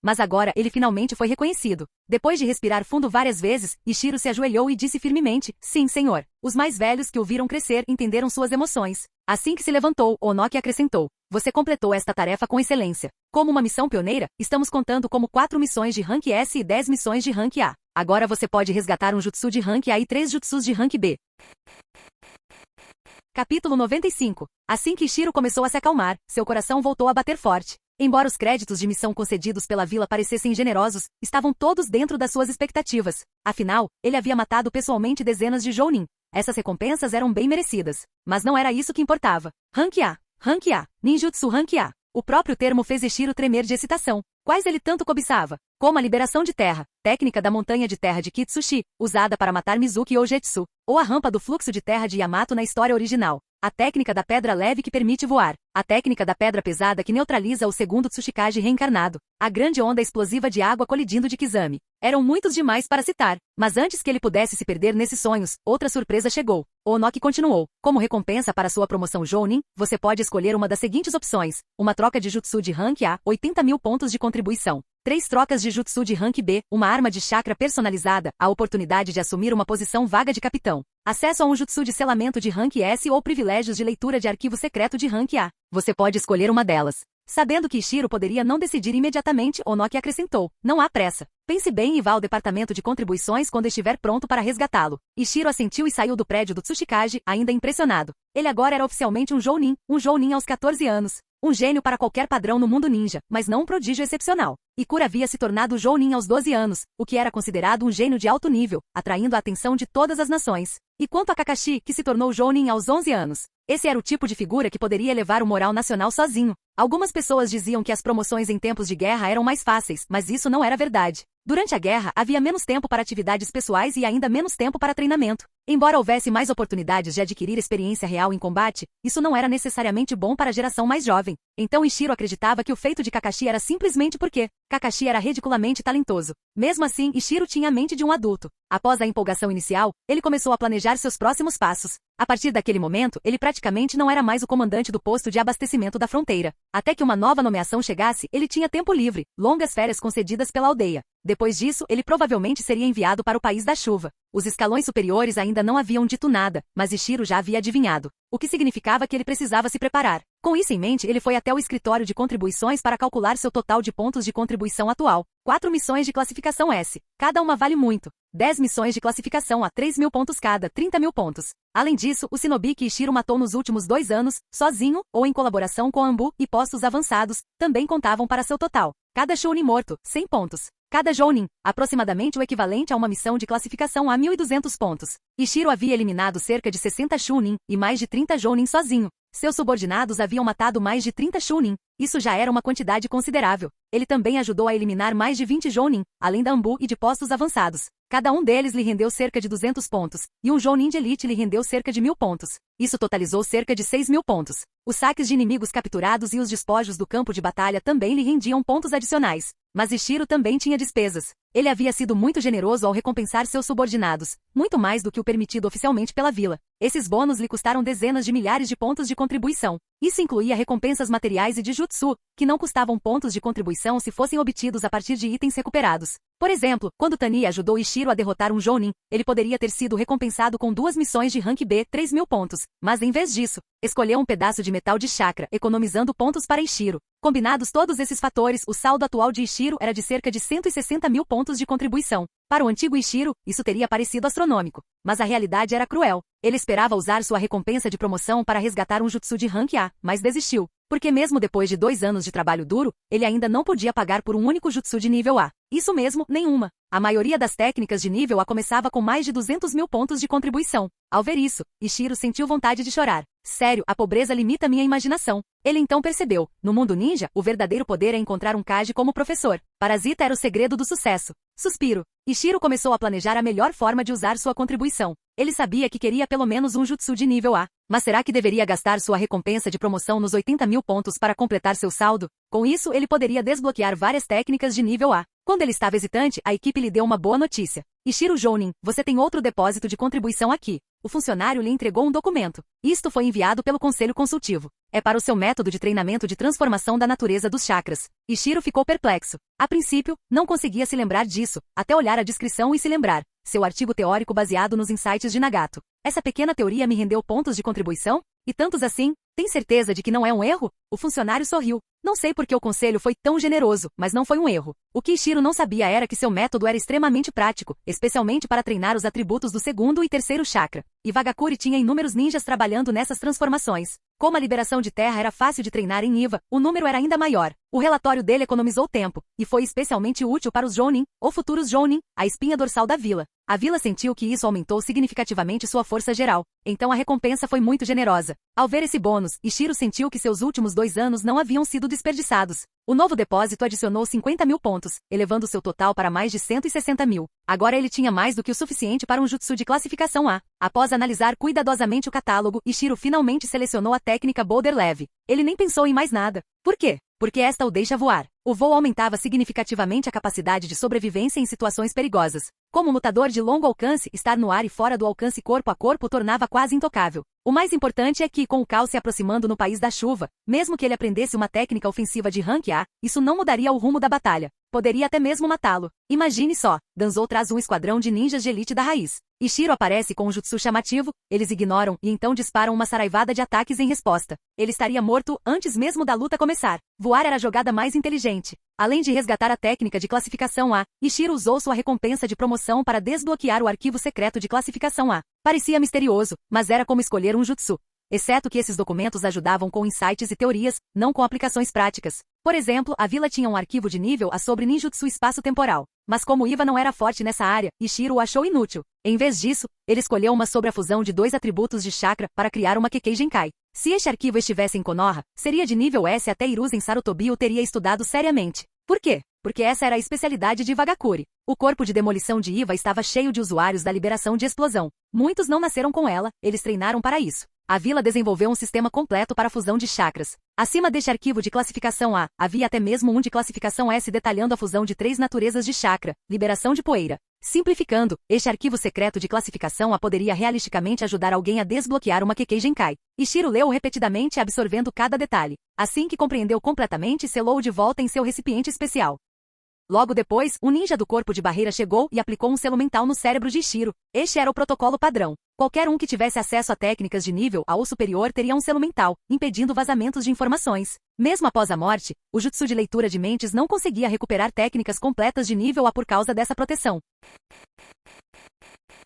Mas agora ele finalmente foi reconhecido. Depois de respirar fundo várias vezes, Ishiro se ajoelhou e disse firmemente, sim, senhor. Os mais velhos que o viram crescer entenderam suas emoções. Assim que se levantou, Onoki acrescentou, você completou esta tarefa com excelência. Como uma missão pioneira, estamos contando como 4 missões de Rank S e 10 missões de Rank A. Agora você pode resgatar um jutsu de Rank A e 3 jutsus de Rank B. Capítulo 95. Assim que Ishiro começou a se acalmar, seu coração voltou a bater forte. Embora os créditos de missão concedidos pela vila parecessem generosos, estavam todos dentro das suas expectativas. Afinal, ele havia matado pessoalmente dezenas de Jounin. Essas recompensas eram bem merecidas. Mas não era isso que importava. Rank A, Ninjutsu Rank A. O próprio termo fez Ishiro tremer de excitação. Quais ele tanto cobiçava? Como a liberação de terra, técnica da montanha de terra de Kitsushi, usada para matar Mizuki ou Jetsu, ou a rampa do fluxo de terra de Yamato na história original. A técnica da pedra leve que permite voar. A técnica da pedra pesada que neutraliza o segundo Tsuchikage reencarnado. A grande onda explosiva de água colidindo de Kizami. Eram muitos demais para citar. Mas antes que ele pudesse se perder nesses sonhos, outra surpresa chegou. Onoki continuou. Como recompensa para sua promoção Jounin, você pode escolher uma das seguintes opções. Uma troca de Jutsu de Rank A, 80.000 pontos de contribuição. 3 trocas de Jutsu de Rank B, uma arma de chakra personalizada, a oportunidade de assumir uma posição vaga de capitão. Acesso a um Jutsu de selamento de Rank S ou privilégios de leitura de arquivo secreto de Rank A. Você pode escolher uma delas. Sabendo que Ishiro poderia não decidir imediatamente, Onoki acrescentou, não há pressa. Pense bem e vá ao departamento de contribuições quando estiver pronto para resgatá-lo. Ishiro assentiu e saiu do prédio do Tsuchikage, ainda impressionado. Ele agora era oficialmente um Jounin aos 14 anos. Um gênio para qualquer padrão no mundo ninja, mas não um prodígio excepcional. Ikura havia se tornado Jounin aos 12 anos, o que era considerado um gênio de alto nível, atraindo a atenção de todas as nações. E quanto a Kakashi, que se tornou Jounin aos 11 anos? Esse era o tipo de figura que poderia elevar o moral nacional sozinho. Algumas pessoas diziam que as promoções em tempos de guerra eram mais fáceis, mas isso não era verdade. Durante a guerra, havia menos tempo para atividades pessoais e ainda menos tempo para treinamento. Embora houvesse mais oportunidades de adquirir experiência real em combate, isso não era necessariamente bom para a geração mais jovem. Então Ishiro acreditava que o feito de Kakashi era simplesmente porque Kakashi era ridiculamente talentoso. Mesmo assim, Ishiro tinha a mente de um adulto. Após a empolgação inicial, ele começou a planejar seus próximos passos. A partir daquele momento, ele praticamente não era mais o comandante do posto de abastecimento da fronteira. Até que uma nova nomeação chegasse, ele tinha tempo livre, longas férias concedidas pela aldeia. Depois disso, ele provavelmente seria enviado para o país da chuva. Os escalões superiores ainda não haviam dito nada, mas Ishiro já havia adivinhado, o que significava que ele precisava se preparar. Com isso em mente, ele foi até o escritório de contribuições para calcular seu total de pontos de contribuição atual. 4 missões de classificação S. Cada uma vale muito. 10 missões de classificação a 3.000 pontos cada, 30.000 pontos. Além disso, o shinobi que Ishiro matou nos últimos 2 anos, sozinho, ou em colaboração com Anbu e postos avançados, também contavam para seu total. Cada Chunin morto, 100 pontos. Cada Jounin, aproximadamente o equivalente a uma missão de classificação a 1.200 pontos. Ishiro havia eliminado cerca de 60 Chunin e mais de 30 Jounin sozinho. Seus subordinados haviam matado mais de 30 Chunin. Isso já era uma quantidade considerável. Ele também ajudou a eliminar mais de 20 Jounin, além da Anbu e de postos avançados. Cada um deles lhe rendeu cerca de 200 pontos, e um Jounin de elite lhe rendeu cerca de 1.000 pontos. Isso totalizou cerca de 6.000 pontos. Os saques de inimigos capturados e os despojos do campo de batalha também lhe rendiam pontos adicionais. Mas Ishiro também tinha despesas. Ele havia sido muito generoso ao recompensar seus subordinados, muito mais do que o permitido oficialmente pela vila. Esses bônus lhe custaram dezenas de milhares de pontos de contribuição. Isso incluía recompensas materiais e de jutsu, que não custavam pontos de contribuição se fossem obtidos a partir de itens recuperados. Por exemplo, quando Tani ajudou Ishiro a derrotar um Jounin, ele poderia ter sido recompensado com 2 missões de Rank B, 3.000 pontos, mas em vez disso, escolheu um pedaço de metal de chakra, economizando pontos para Ishiro. Combinados todos esses fatores, o saldo atual de Ishiro era de cerca de 160.000 pontos de contribuição. Para o antigo Ishiro, isso teria parecido astronômico. Mas a realidade era cruel. Ele esperava usar sua recompensa de promoção para resgatar um jutsu de Rank A, mas desistiu. Porque mesmo depois de 2 anos de trabalho duro, ele ainda não podia pagar por um único jutsu de nível A. Isso mesmo, nenhuma. A maioria das técnicas de nível A começava com mais de 200 mil pontos de contribuição. Ao ver isso, Ishiro sentiu vontade de chorar. Sério, a pobreza limita minha imaginação. Ele então percebeu, no mundo ninja, o verdadeiro poder é encontrar um Kage como professor. Parasita era o segredo do sucesso. Suspiro. Ishiro começou a planejar a melhor forma de usar sua contribuição. Ele sabia que queria pelo menos um jutsu de nível A. Mas será que deveria gastar sua recompensa de promoção nos 80 mil pontos para completar seu saldo? Com isso, ele poderia desbloquear várias técnicas de nível A. Quando ele estava hesitante, a equipe lhe deu uma boa notícia. Ishiro Jounin, você tem outro depósito de contribuição aqui. O funcionário lhe entregou um documento. Isto foi enviado pelo Conselho Consultivo. É para o seu método de treinamento de transformação da natureza dos chakras. Ishiro ficou perplexo. A princípio, não conseguia se lembrar disso, até olhar a descrição e se lembrar. Seu artigo teórico baseado nos insights de Nagato. Essa pequena teoria me rendeu pontos de contribuição? E tantos assim? Tem certeza de que não é um erro? O funcionário sorriu. Não sei por que o conselho foi tão generoso, mas não foi um erro. O que Ishiro não sabia era que seu método era extremamente prático, especialmente para treinar os atributos do segundo e terceiro chakra. E Vagakuri tinha inúmeros ninjas trabalhando nessas transformações. Como a liberação de terra era fácil de treinar em Iva, o número era ainda maior. O relatório dele economizou tempo, e foi especialmente útil para os Jounin, ou futuros Jounin, a espinha dorsal da vila. A vila sentiu que isso aumentou significativamente sua força geral. Então a recompensa foi muito generosa. Ao ver esse bônus, Ishiro sentiu que seus últimos 2 anos não haviam sido desperdiçados. O novo depósito adicionou 50 mil pontos, elevando seu total para mais de 160 mil. Agora ele tinha mais do que o suficiente para um jutsu de classificação A. Após analisar cuidadosamente o catálogo, Ishiro finalmente selecionou a técnica Boulder Leve. Ele nem pensou em mais nada. Por quê? Porque esta o deixa voar. O voo aumentava significativamente a capacidade de sobrevivência em situações perigosas. Como lutador de longo alcance, estar no ar e fora do alcance corpo a corpo tornava quase intocável. O mais importante é que, com o caos se aproximando no país da chuva, mesmo que ele aprendesse uma técnica ofensiva de rank A, isso não mudaria o rumo da batalha. Poderia até mesmo matá-lo. Imagine só, Danzou traz um esquadrão de ninjas de elite da raiz. Ishiro aparece com um jutsu chamativo, eles ignoram e então disparam uma saraivada de ataques em resposta. Ele estaria morto antes mesmo da luta começar. Voar era a jogada mais inteligente. Além de resgatar a técnica de classificação A, Ishiro usou sua recompensa de promoção para desbloquear o arquivo secreto de classificação A. Parecia misterioso, mas era como escolher um jutsu. Exceto que esses documentos ajudavam com insights e teorias, não com aplicações práticas. Por exemplo, a vila tinha um arquivo de nível A sobre ninjutsu espaço-temporal. Mas como Iva não era forte nessa área, Ishiro o achou inútil. Em vez disso, ele escolheu uma sobre a fusão de 2 atributos de chakra para criar uma Kekkei Genkai. Se este arquivo estivesse em Konoha, seria de nível S até Hiruzen Sarutobi o teria estudado seriamente. Por quê? Porque essa era a especialidade de Vagakuri. O corpo de demolição de Iva estava cheio de usuários da liberação de explosão. Muitos não nasceram com ela, eles treinaram para isso. A vila desenvolveu um sistema completo para a fusão de chakras. Acima deste arquivo de classificação A, havia até mesmo um de classificação S detalhando a fusão de 3 naturezas de chakra, liberação de poeira. Simplificando, este arquivo secreto de classificação A poderia realisticamente ajudar alguém a desbloquear uma Kekkei Genkai. Ishiro leu repetidamente absorvendo cada detalhe. Assim que compreendeu completamente, selou-o de volta em seu recipiente especial. Logo depois, um ninja do corpo de barreira chegou e aplicou um selo mental no cérebro de Ishiro. Este era o protocolo padrão. Qualquer um que tivesse acesso a técnicas de nível A ou superior teria um selo mental, impedindo vazamentos de informações. Mesmo após a morte, o jutsu de leitura de mentes não conseguia recuperar técnicas completas de nível A por causa dessa proteção.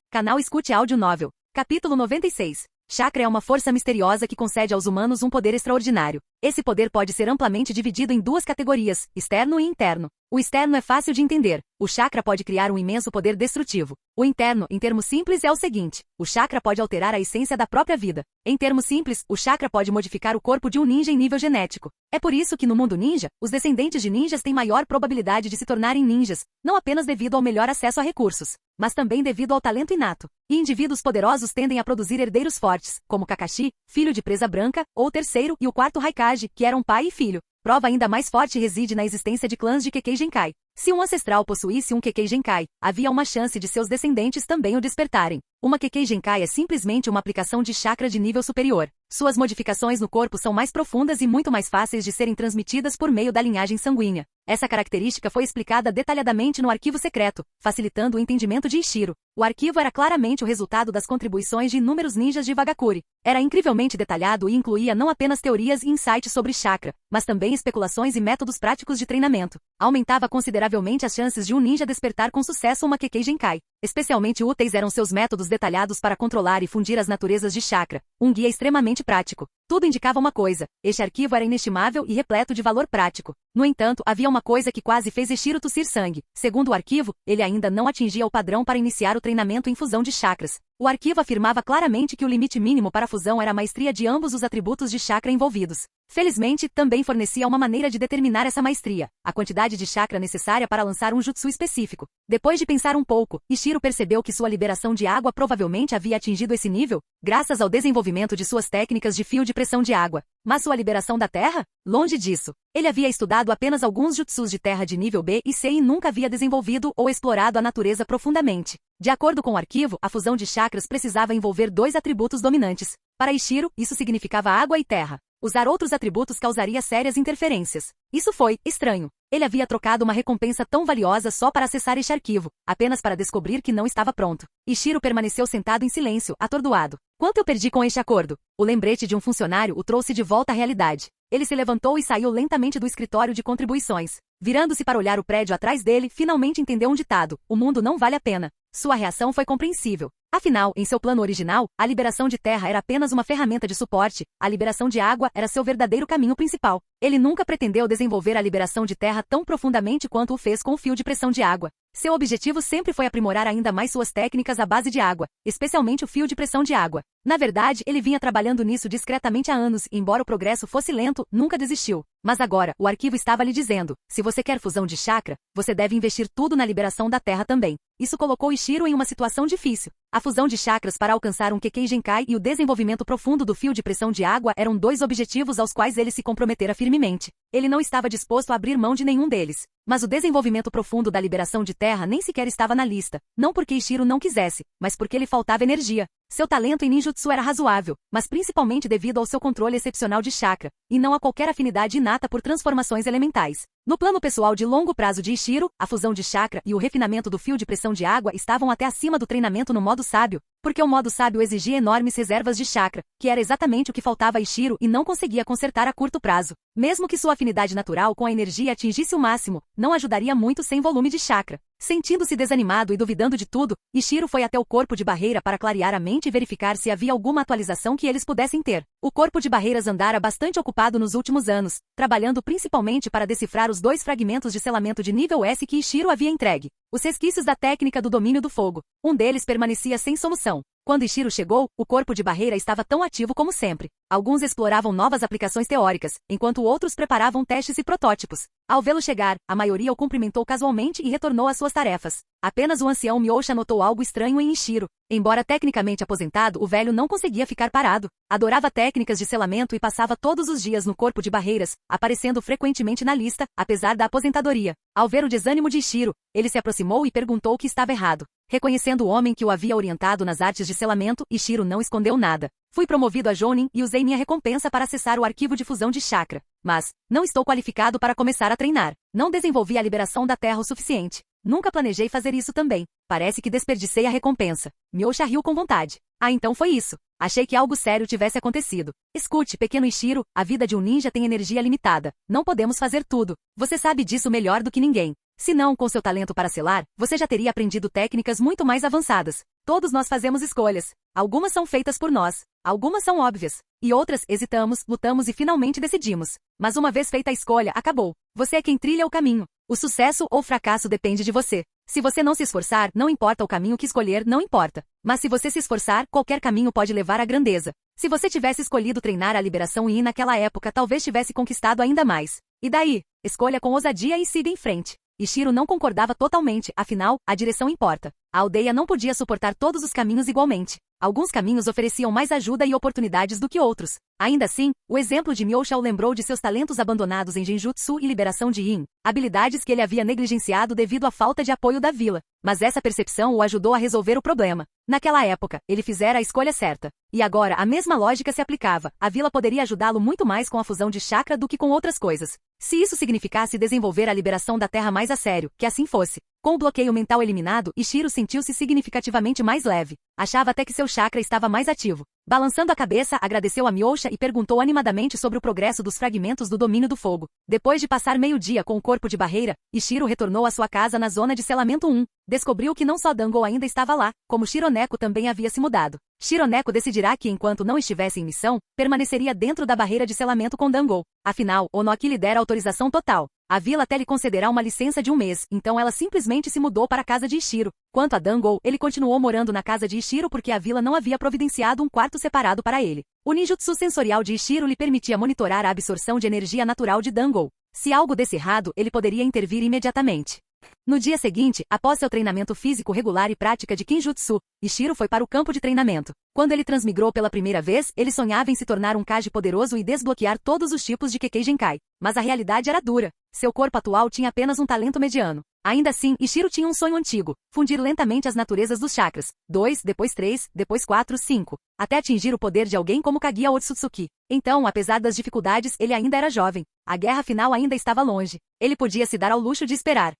Canal Escute Áudio Novel. Capítulo 96. Chakra é uma força misteriosa que concede aos humanos um poder extraordinário. Esse poder pode ser amplamente dividido em 2 categorias, externo e interno. O externo é fácil de entender. O chakra pode criar um imenso poder destrutivo. O interno, em termos simples, é o seguinte: o chakra pode alterar a essência da própria vida. Em termos simples, o chakra pode modificar o corpo de um ninja em nível genético. É por isso que no mundo ninja, os descendentes de ninjas têm maior probabilidade de se tornarem ninjas, não apenas devido ao melhor acesso a recursos, mas também devido ao talento inato. E indivíduos poderosos tendem a produzir herdeiros fortes, como Kakashi, filho de Presa Branca, ou o terceiro e o quarto Raikage, que eram pai e filho. Prova ainda mais forte reside na existência de clãs de Kekkei Genkai. Se um ancestral possuísse um Kekkei Genkai, havia uma chance de seus descendentes também o despertarem. Uma Kekkei Genkai é simplesmente uma aplicação de chakra de nível superior. Suas modificações no corpo são mais profundas e muito mais fáceis de serem transmitidas por meio da linhagem sanguínea. Essa característica foi explicada detalhadamente no arquivo secreto, facilitando o entendimento de Ishiro. O arquivo era claramente o resultado das contribuições de inúmeros ninjas de Vagakuri. Era incrivelmente detalhado e incluía não apenas teorias e insights sobre chakra, mas também especulações e métodos práticos de treinamento. Aumentava consideravelmente as chances de um ninja despertar com sucesso uma Kekkei Genkai. Especialmente úteis eram seus métodos detalhados para controlar e fundir as naturezas de chakra, um guia extremamente prático. Tudo indicava uma coisa: este arquivo era inestimável e repleto de valor prático. No entanto, havia uma coisa que quase fez Ishiro tossir sangue. Segundo o arquivo, ele ainda não atingia o padrão para iniciar o treinamento em fusão de chakras. O arquivo afirmava claramente que o limite mínimo para a fusão era a maestria de ambos os atributos de chakra envolvidos. Felizmente, também fornecia uma maneira de determinar essa maestria, a quantidade de chakra necessária para lançar um jutsu específico. Depois de pensar um pouco, Ishiro percebeu que sua liberação de água provavelmente havia atingido esse nível, graças ao desenvolvimento de suas técnicas de fio de pressão de água. Mas sua liberação da terra? Longe disso. Ele havia estudado apenas alguns jutsus de terra de nível B e C e nunca havia desenvolvido ou explorado a natureza profundamente. De acordo com o arquivo, a fusão de chakras precisava envolver 2 atributos dominantes. Para Ishiro, isso significava água e terra. Usar outros atributos causaria sérias interferências. Isso foi estranho. Ele havia trocado uma recompensa tão valiosa só para acessar este arquivo, apenas para descobrir que não estava pronto. Ishiro permaneceu sentado em silêncio, atordoado. Quanto eu perdi com este acordo? O lembrete de um funcionário o trouxe de volta à realidade. Ele se levantou e saiu lentamente do escritório de contribuições. Virando-se para olhar o prédio atrás dele, finalmente entendeu um ditado: o mundo não vale a pena. Sua reação foi compreensível. Afinal, em seu plano original, a liberação de terra era apenas uma ferramenta de suporte, a liberação de água era seu verdadeiro caminho principal. Ele nunca pretendeu desenvolver a liberação de terra tão profundamente quanto o fez com o fio de pressão de água. Seu objetivo sempre foi aprimorar ainda mais suas técnicas à base de água, especialmente o fio de pressão de água. Na verdade, ele vinha trabalhando nisso discretamente há anos e, embora o progresso fosse lento, nunca desistiu. Mas agora, o arquivo estava lhe dizendo: se você quer fusão de chakra, você deve investir tudo na liberação da terra também. Isso colocou Ishiro em uma situação difícil. A fusão de chakras para alcançar um Kekkei Genkai e o desenvolvimento profundo do fio de pressão de água eram 2 objetivos aos quais ele se comprometera firmemente. Ele não estava disposto a abrir mão de nenhum deles. Mas o desenvolvimento profundo da liberação de terra nem sequer estava na lista, não porque Ishiro não quisesse, mas porque lhe faltava energia. Seu talento em ninjutsu era razoável, mas principalmente devido ao seu controle excepcional de chakra, e não a qualquer afinidade inata por transformações elementais. No plano pessoal de longo prazo de Ishiro, a fusão de chakra e o refinamento do fio de pressão de água estavam até acima do treinamento no modo sábio, porque o modo sábio exigia enormes reservas de chakra, que era exatamente o que faltava a Ishiro e não conseguia consertar a curto prazo. Mesmo que sua afinidade natural com a energia atingisse o máximo, não ajudaria muito sem volume de chakra. Sentindo-se desanimado e duvidando de tudo, Ishiro foi até o corpo de barreira para clarear a mente e verificar se havia alguma atualização que eles pudessem ter. O corpo de barreiras andara bastante ocupado nos últimos anos, trabalhando principalmente para decifrar os 2 fragmentos de selamento de nível S que Ishiro havia entregue. Os resquícios da técnica do domínio do fogo. Um deles permanecia sem solução. Quando Ishiro chegou, o corpo de barreira estava tão ativo como sempre. Alguns exploravam novas aplicações teóricas, enquanto outros preparavam testes e protótipos. Ao vê-lo chegar, a maioria o cumprimentou casualmente e retornou às suas tarefas. Apenas o ancião Myosha notou algo estranho em Ishiro. Embora tecnicamente aposentado, o velho não conseguia ficar parado. Adorava técnicas de selamento e passava todos os dias no corpo de barreiras, aparecendo frequentemente na lista, apesar da aposentadoria. Ao ver o desânimo de Ishiro, ele se aproximou e perguntou o que estava errado. Reconhecendo o homem que o havia orientado nas artes de selamento, Ishiro não escondeu nada. Fui promovido a Jounin e usei minha recompensa para acessar o arquivo de fusão de chakra. Mas, não estou qualificado para começar a treinar. Não desenvolvi a liberação da terra o suficiente. Nunca planejei fazer isso também. Parece que desperdicei a recompensa. Myosha riu com vontade. Ah, então foi isso. Achei que algo sério tivesse acontecido. Escute, pequeno Ishiro, a vida de um ninja tem energia limitada. Não podemos fazer tudo. Você sabe disso melhor do que ninguém. Se não, com seu talento para selar, você já teria aprendido técnicas muito mais avançadas. Todos nós fazemos escolhas. Algumas são feitas por nós. Algumas são óbvias. E outras, hesitamos, lutamos e finalmente decidimos. Mas uma vez feita a escolha, acabou. Você é quem trilha o caminho. O sucesso ou fracasso depende de você. Se você não se esforçar, não importa o caminho que escolher, não importa. Mas se você se esforçar, qualquer caminho pode levar à grandeza. Se você tivesse escolhido treinar a liberação Yin naquela época, talvez tivesse conquistado ainda mais. E daí? Escolha com ousadia e siga em frente. Ishiro não concordava totalmente, afinal, a direção importa. A aldeia não podia suportar todos os caminhos igualmente. Alguns caminhos ofereciam mais ajuda e oportunidades do que outros. Ainda assim, o exemplo de Myosha o lembrou de seus talentos abandonados em Genjutsu e liberação de Yin, habilidades que ele havia negligenciado devido à falta de apoio da vila. Mas essa percepção o ajudou a resolver o problema. Naquela época, ele fizera a escolha certa. E agora, a mesma lógica se aplicava. A vila poderia ajudá-lo muito mais com a fusão de chakra do que com outras coisas. Se isso significasse desenvolver a liberação da terra mais a sério, que assim fosse. Com o bloqueio mental eliminado, Ishiro sentiu-se significativamente mais leve. Achava até que seu chakra estava mais ativo. Balançando a cabeça, agradeceu a Myosha e perguntou animadamente sobre o progresso dos fragmentos do domínio do fogo. Depois de passar meio-dia com o corpo de barreira, Ishiro retornou à sua casa na zona de selamento 1. Descobriu que não só Dango ainda estava lá, como Shironeko também havia se mudado. Shironeko decidirá que enquanto não estivesse em missão, permaneceria dentro da barreira de selamento com Dango. Afinal, Onoki lhe dera autorização total. A vila até lhe concederá uma licença de 1 mês, então ela simplesmente se mudou para a casa de Ishiro. Quanto a Dango, ele continuou morando na casa de Ishiro porque a vila não havia providenciado um quarto separado para ele. O ninjutsu sensorial de Ishiro lhe permitia monitorar a absorção de energia natural de Dango. Se algo desse errado, ele poderia intervir imediatamente. No dia seguinte, após seu treinamento físico regular e prática de Kinjutsu, Ishiro foi para o campo de treinamento. Quando ele transmigrou pela primeira vez, ele sonhava em se tornar um Kage poderoso e desbloquear todos os tipos de Kekkei Genkai. Mas a realidade era dura. Seu corpo atual tinha apenas um talento mediano. Ainda assim, Ishiro tinha um sonho antigo: fundir lentamente as naturezas dos chakras. 2, depois 3, depois 4, 5. Até atingir o poder de alguém como Kaguya Otsutsuki. Então, apesar das dificuldades, ele ainda era jovem. A guerra final ainda estava longe. Ele podia se dar ao luxo de esperar.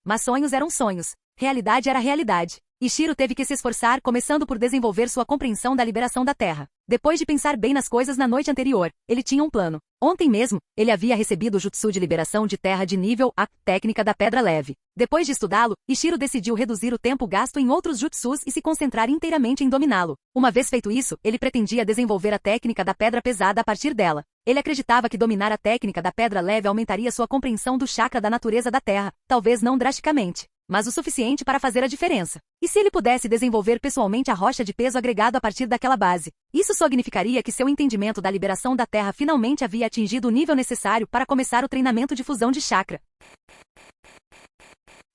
Mas sonhos eram sonhos. Realidade era realidade. Ishiro teve que se esforçar, começando por desenvolver sua compreensão da liberação da Terra. Depois de pensar bem nas coisas na noite anterior, ele tinha um plano. Ontem mesmo, ele havia recebido o Jutsu de liberação de terra de nível A, técnica da pedra leve. Depois de estudá-lo, Ishiro decidiu reduzir o tempo gasto em outros jutsus e se concentrar inteiramente em dominá-lo. Uma vez feito isso, ele pretendia desenvolver a técnica da pedra pesada a partir dela. Ele acreditava que dominar a técnica da pedra leve aumentaria sua compreensão do chakra da natureza da Terra, talvez não drasticamente, mas o suficiente para fazer a diferença. E se ele pudesse desenvolver pessoalmente a rocha de peso agregado a partir daquela base? Isso significaria que seu entendimento da liberação da Terra finalmente havia atingido o nível necessário para começar o treinamento de fusão de chakra.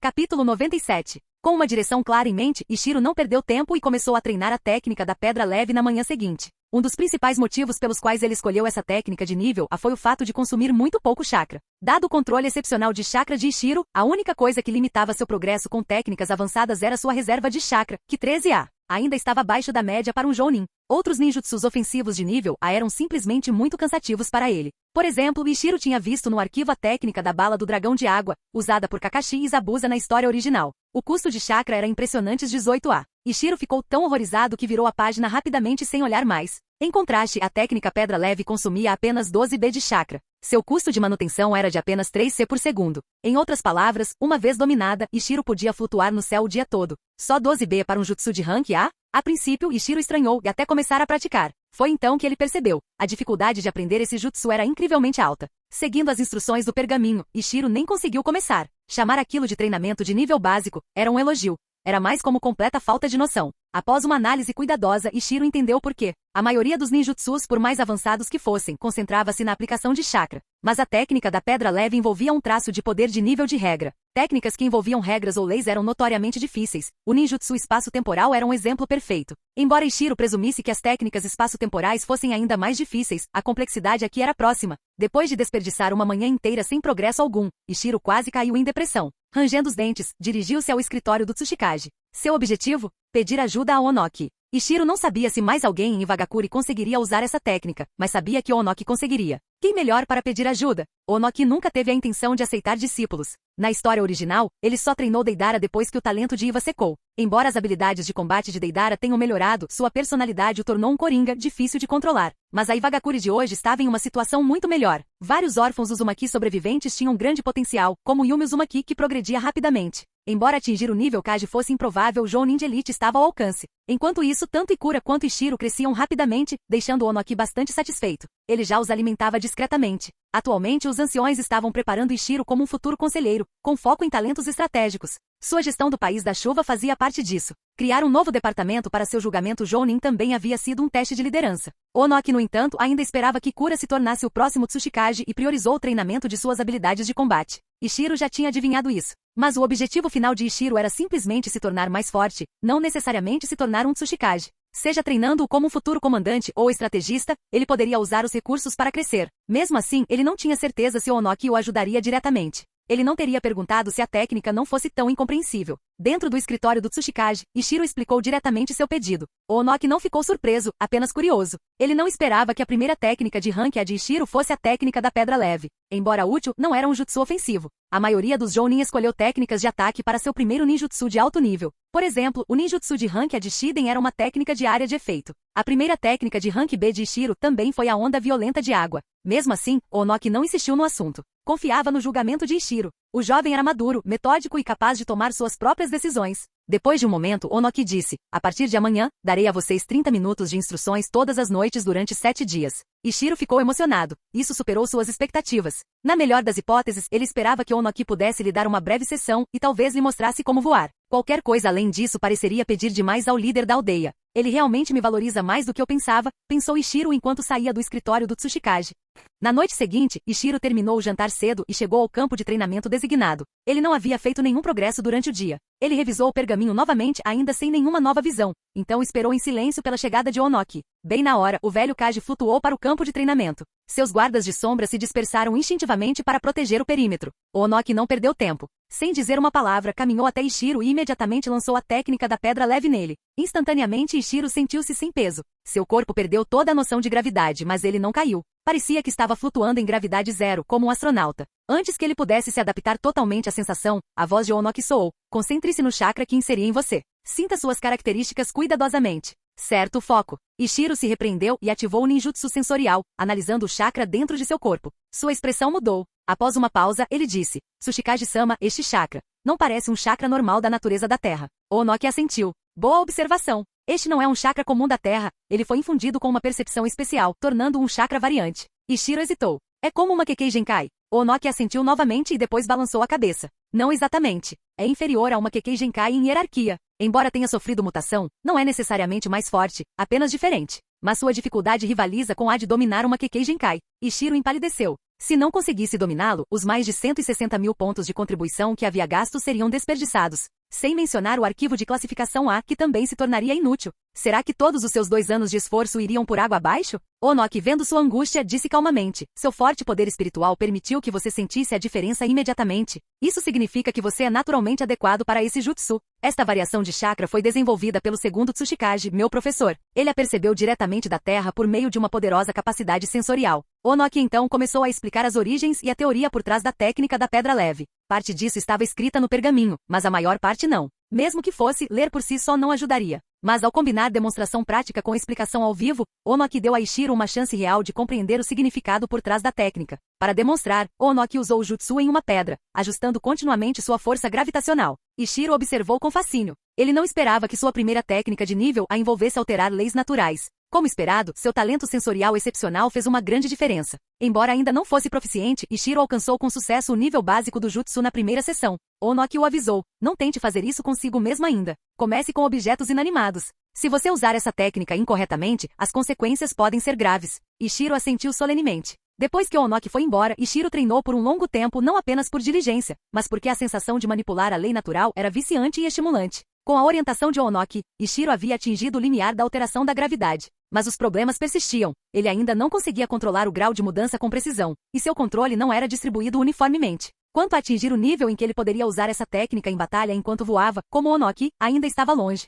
Capítulo 97. Com uma direção clara em mente, Ishiro não perdeu tempo e começou a treinar a técnica da pedra leve na manhã seguinte. Um dos principais motivos pelos quais ele escolheu essa técnica de nível A foi o fato de consumir muito pouco chakra. Dado o controle excepcional de chakra de Ishiro, a única coisa que limitava seu progresso com técnicas avançadas era sua reserva de chakra, que 13A ainda estava abaixo da média para um jounin. Outros ninjutsus ofensivos de nível A eram simplesmente muito cansativos para ele. Por exemplo, Ishiro tinha visto no arquivo a técnica da bala do dragão de água, usada por Kakashi e Zabuza na história original. O custo de chakra era impressionantes 18A. Ishiro ficou tão horrorizado que virou a página rapidamente sem olhar mais. Em contraste, a técnica pedra leve consumia apenas 12B de chakra. Seu custo de manutenção era de apenas 3C por segundo. Em outras palavras, uma vez dominada, Ishiro podia flutuar no céu o dia todo. Só 12B para um jutsu de rank A? A princípio, Ishiro estranhou e até começar a praticar. Foi então que ele percebeu. A dificuldade de aprender esse jutsu era incrivelmente alta. Seguindo as instruções do pergaminho, Ishiro nem conseguiu começar. Chamar aquilo de treinamento de nível básico era um elogio. Era mais como completa falta de noção. Após uma análise cuidadosa, Ishiro entendeu por quê. A maioria dos ninjutsus, por mais avançados que fossem, concentrava-se na aplicação de chakra. Mas a técnica da pedra leve envolvia um traço de poder de nível de regra. Técnicas que envolviam regras ou leis eram notoriamente difíceis. O ninjutsu espaço-temporal era um exemplo perfeito. Embora Ishiro presumisse que as técnicas espaço-temporais fossem ainda mais difíceis, a complexidade aqui era próxima. Depois de desperdiçar uma manhã inteira sem progresso algum, Ishiro quase caiu em depressão. Rangendo os dentes, dirigiu-se ao escritório do Tsuchikage. Seu objetivo? Pedir ajuda a Onoki. Ishiro não sabia se mais alguém em Iwagakure conseguiria usar essa técnica, mas sabia que Onoki conseguiria. Quem melhor para pedir ajuda? Onoki nunca teve a intenção de aceitar discípulos. Na história original, ele só treinou Deidara depois que o talento de Iwa secou. Embora as habilidades de combate de Deidara tenham melhorado, sua personalidade o tornou um coringa difícil de controlar. Mas a Iwagakure de hoje estava em uma situação muito melhor. Vários órfãos Uzumaki sobreviventes tinham grande potencial, como Yumi Uzumaki, que progredia rapidamente. Embora atingir o nível Kage fosse improvável, Jounin de Elite estava ao alcance. Enquanto isso, tanto Ikura quanto Ishiro cresciam rapidamente, deixando Onoki bastante satisfeito. Ele já os alimentava discretamente. Atualmente, os anciões estavam preparando Ishiro como um futuro conselheiro, com foco em talentos estratégicos. Sua gestão do País da Chuva fazia parte disso. Criar um novo departamento para seu julgamento Jounin também havia sido um teste de liderança. Onoki, no entanto, ainda esperava que Ikura se tornasse o próximo Tsuchikage e priorizou o treinamento de suas habilidades de combate. Ishiro já tinha adivinhado isso. Mas o objetivo final de Ishiro era simplesmente se tornar mais forte, não necessariamente se tornar um Tsuchikage. Seja treinando-o como um futuro comandante ou estrategista, ele poderia usar os recursos para crescer. Mesmo assim, ele não tinha certeza se Onoki o ajudaria diretamente. Ele não teria perguntado se a técnica não fosse tão incompreensível. Dentro do escritório do Tsuchikage, Ishiro explicou diretamente seu pedido. Onoki não ficou surpreso, apenas curioso. Ele não esperava que a primeira técnica de rank A de Ishiro fosse a técnica da pedra leve. Embora útil, não era um jutsu ofensivo. A maioria dos Jounin escolheu técnicas de ataque para seu primeiro ninjutsu de alto nível. Por exemplo, o ninjutsu de rank A de Shiden era uma técnica de área de efeito. A primeira técnica de rank B de Ishiro também foi a onda violenta de água. Mesmo assim, Onoki não insistiu no assunto. Confiava no julgamento de Ishiro. O jovem era maduro, metódico e capaz de tomar suas próprias decisões. Depois de um momento, Onoki disse: a partir de amanhã, darei a vocês 30 minutos de instruções todas as noites durante 7 dias. Ishiro ficou emocionado. Isso superou suas expectativas. Na melhor das hipóteses, ele esperava que Onoki pudesse lhe dar uma breve sessão e talvez lhe mostrasse como voar. Qualquer coisa além disso pareceria pedir demais ao líder da aldeia. Ele realmente me valoriza mais do que eu pensava, pensou Ishiro enquanto saía do escritório do Tsuchikage. Na noite seguinte, Ishiro terminou o jantar cedo e chegou ao campo de treinamento designado. Ele não havia feito nenhum progresso durante o dia. Ele revisou o pergaminho novamente, ainda sem nenhuma nova visão. Então esperou em silêncio pela chegada de Onoki. Bem na hora, o velho Kage flutuou para o campo de treinamento. Seus guardas de sombra se dispersaram instintivamente para proteger o perímetro. Onoki não perdeu tempo. Sem dizer uma palavra, caminhou até Ishiro e imediatamente lançou a técnica da pedra leve nele. Instantaneamente, Ishiro sentiu-se sem peso. Seu corpo perdeu toda a noção de gravidade, mas ele não caiu. Parecia que estava flutuando em gravidade zero, como um astronauta. Antes que ele pudesse se adaptar totalmente à sensação, a voz de Onoki soou: concentre-se no chakra que inseri em você. Sinta suas características cuidadosamente. Certo foco. Ishiro se repreendeu e ativou o ninjutsu sensorial, analisando o chakra dentro de seu corpo. Sua expressão mudou. Após uma pausa, ele disse: Tsuchikage-sama, este chakra não parece um chakra normal da natureza da Terra. Onoki assentiu. Boa observação. Este não é um chakra comum da Terra, ele foi infundido com uma percepção especial, tornando-o um chakra variante. Ishiro hesitou. É como uma Kekkei Genkai. Onoki assentiu novamente e depois balançou a cabeça. Não exatamente. É inferior a uma Kekkei Genkai em hierarquia. Embora tenha sofrido mutação, não é necessariamente mais forte, apenas diferente. Mas sua dificuldade rivaliza com a de dominar uma Kekkei Genkai. Ishiro empalideceu. Se não conseguisse dominá-lo, os mais de 160 mil pontos de contribuição que havia gasto seriam desperdiçados. Sem mencionar o arquivo de classificação A, que também se tornaria inútil. Será que todos os seus 2 anos de esforço iriam por água abaixo? Onoki, vendo sua angústia, disse calmamente: seu forte poder espiritual permitiu que você sentisse a diferença imediatamente. Isso significa que você é naturalmente adequado para esse jutsu. Esta variação de chakra foi desenvolvida pelo segundo Tsuchikage, meu professor. Ele a percebeu diretamente da Terra por meio de uma poderosa capacidade sensorial. Onoki então começou a explicar as origens e a teoria por trás da técnica da pedra leve. Parte disso estava escrita no pergaminho, mas a maior parte não. Mesmo que fosse, ler por si só não ajudaria. Mas ao combinar demonstração prática com explicação ao vivo, Onoki deu a Ishiro uma chance real de compreender o significado por trás da técnica. Para demonstrar, Onoki usou o jutsu em uma pedra, ajustando continuamente sua força gravitacional. Ishiro observou com fascínio. Ele não esperava que sua primeira técnica de nível a envolvesse alterar leis naturais. Como esperado, seu talento sensorial excepcional fez uma grande diferença. Embora ainda não fosse proficiente, Ishiro alcançou com sucesso o nível básico do jutsu na primeira sessão. Onoki o avisou: não tente fazer isso consigo mesmo ainda. Comece com objetos inanimados. Se você usar essa técnica incorretamente, as consequências podem ser graves. Ishiro assentiu solenemente. Depois que Onoki foi embora, Ishiro treinou por um longo tempo não apenas por diligência, mas porque a sensação de manipular a lei natural era viciante e estimulante. Com a orientação de Onoki, Ishiro havia atingido o limiar da alteração da gravidade. Mas os problemas persistiam. Ele ainda não conseguia controlar o grau de mudança com precisão, e seu controle não era distribuído uniformemente. Quanto a atingir o nível em que ele poderia usar essa técnica em batalha enquanto voava, como Onoki, ainda estava longe.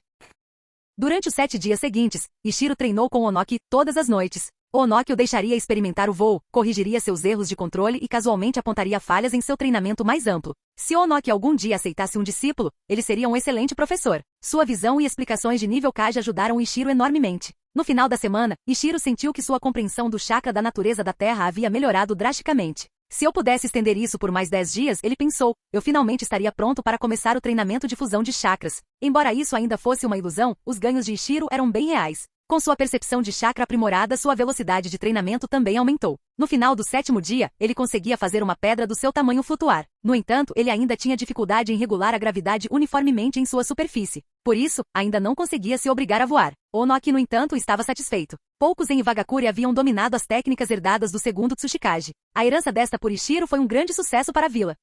Durante os 7 dias seguintes, Ishiro treinou com Onoki todas as noites. Onoki o deixaria experimentar o voo, corrigiria seus erros de controle e casualmente apontaria falhas em seu treinamento mais amplo. Se Onoki algum dia aceitasse um discípulo, ele seria um excelente professor. Sua visão e explicações de nível Kage ajudaram Ishiro enormemente. No final da semana, Ishiro sentiu que sua compreensão do chakra da natureza da Terra havia melhorado drasticamente. Se eu pudesse estender isso por mais 10 dias, ele pensou, eu finalmente estaria pronto para começar o treinamento de fusão de chakras. Embora isso ainda fosse uma ilusão, os ganhos de Ishiro eram bem reais. Com sua percepção de chakra aprimorada, sua velocidade de treinamento também aumentou. No final do 7º dia, ele conseguia fazer uma pedra do seu tamanho flutuar. No entanto, ele ainda tinha dificuldade em regular a gravidade uniformemente em sua superfície. Por isso, ainda não conseguia se obrigar a voar. Onoki, no entanto, estava satisfeito. Poucos em Iwagakure haviam dominado as técnicas herdadas do segundo Tsuchikage. A herança desta por Ishiro foi um grande sucesso para a vila.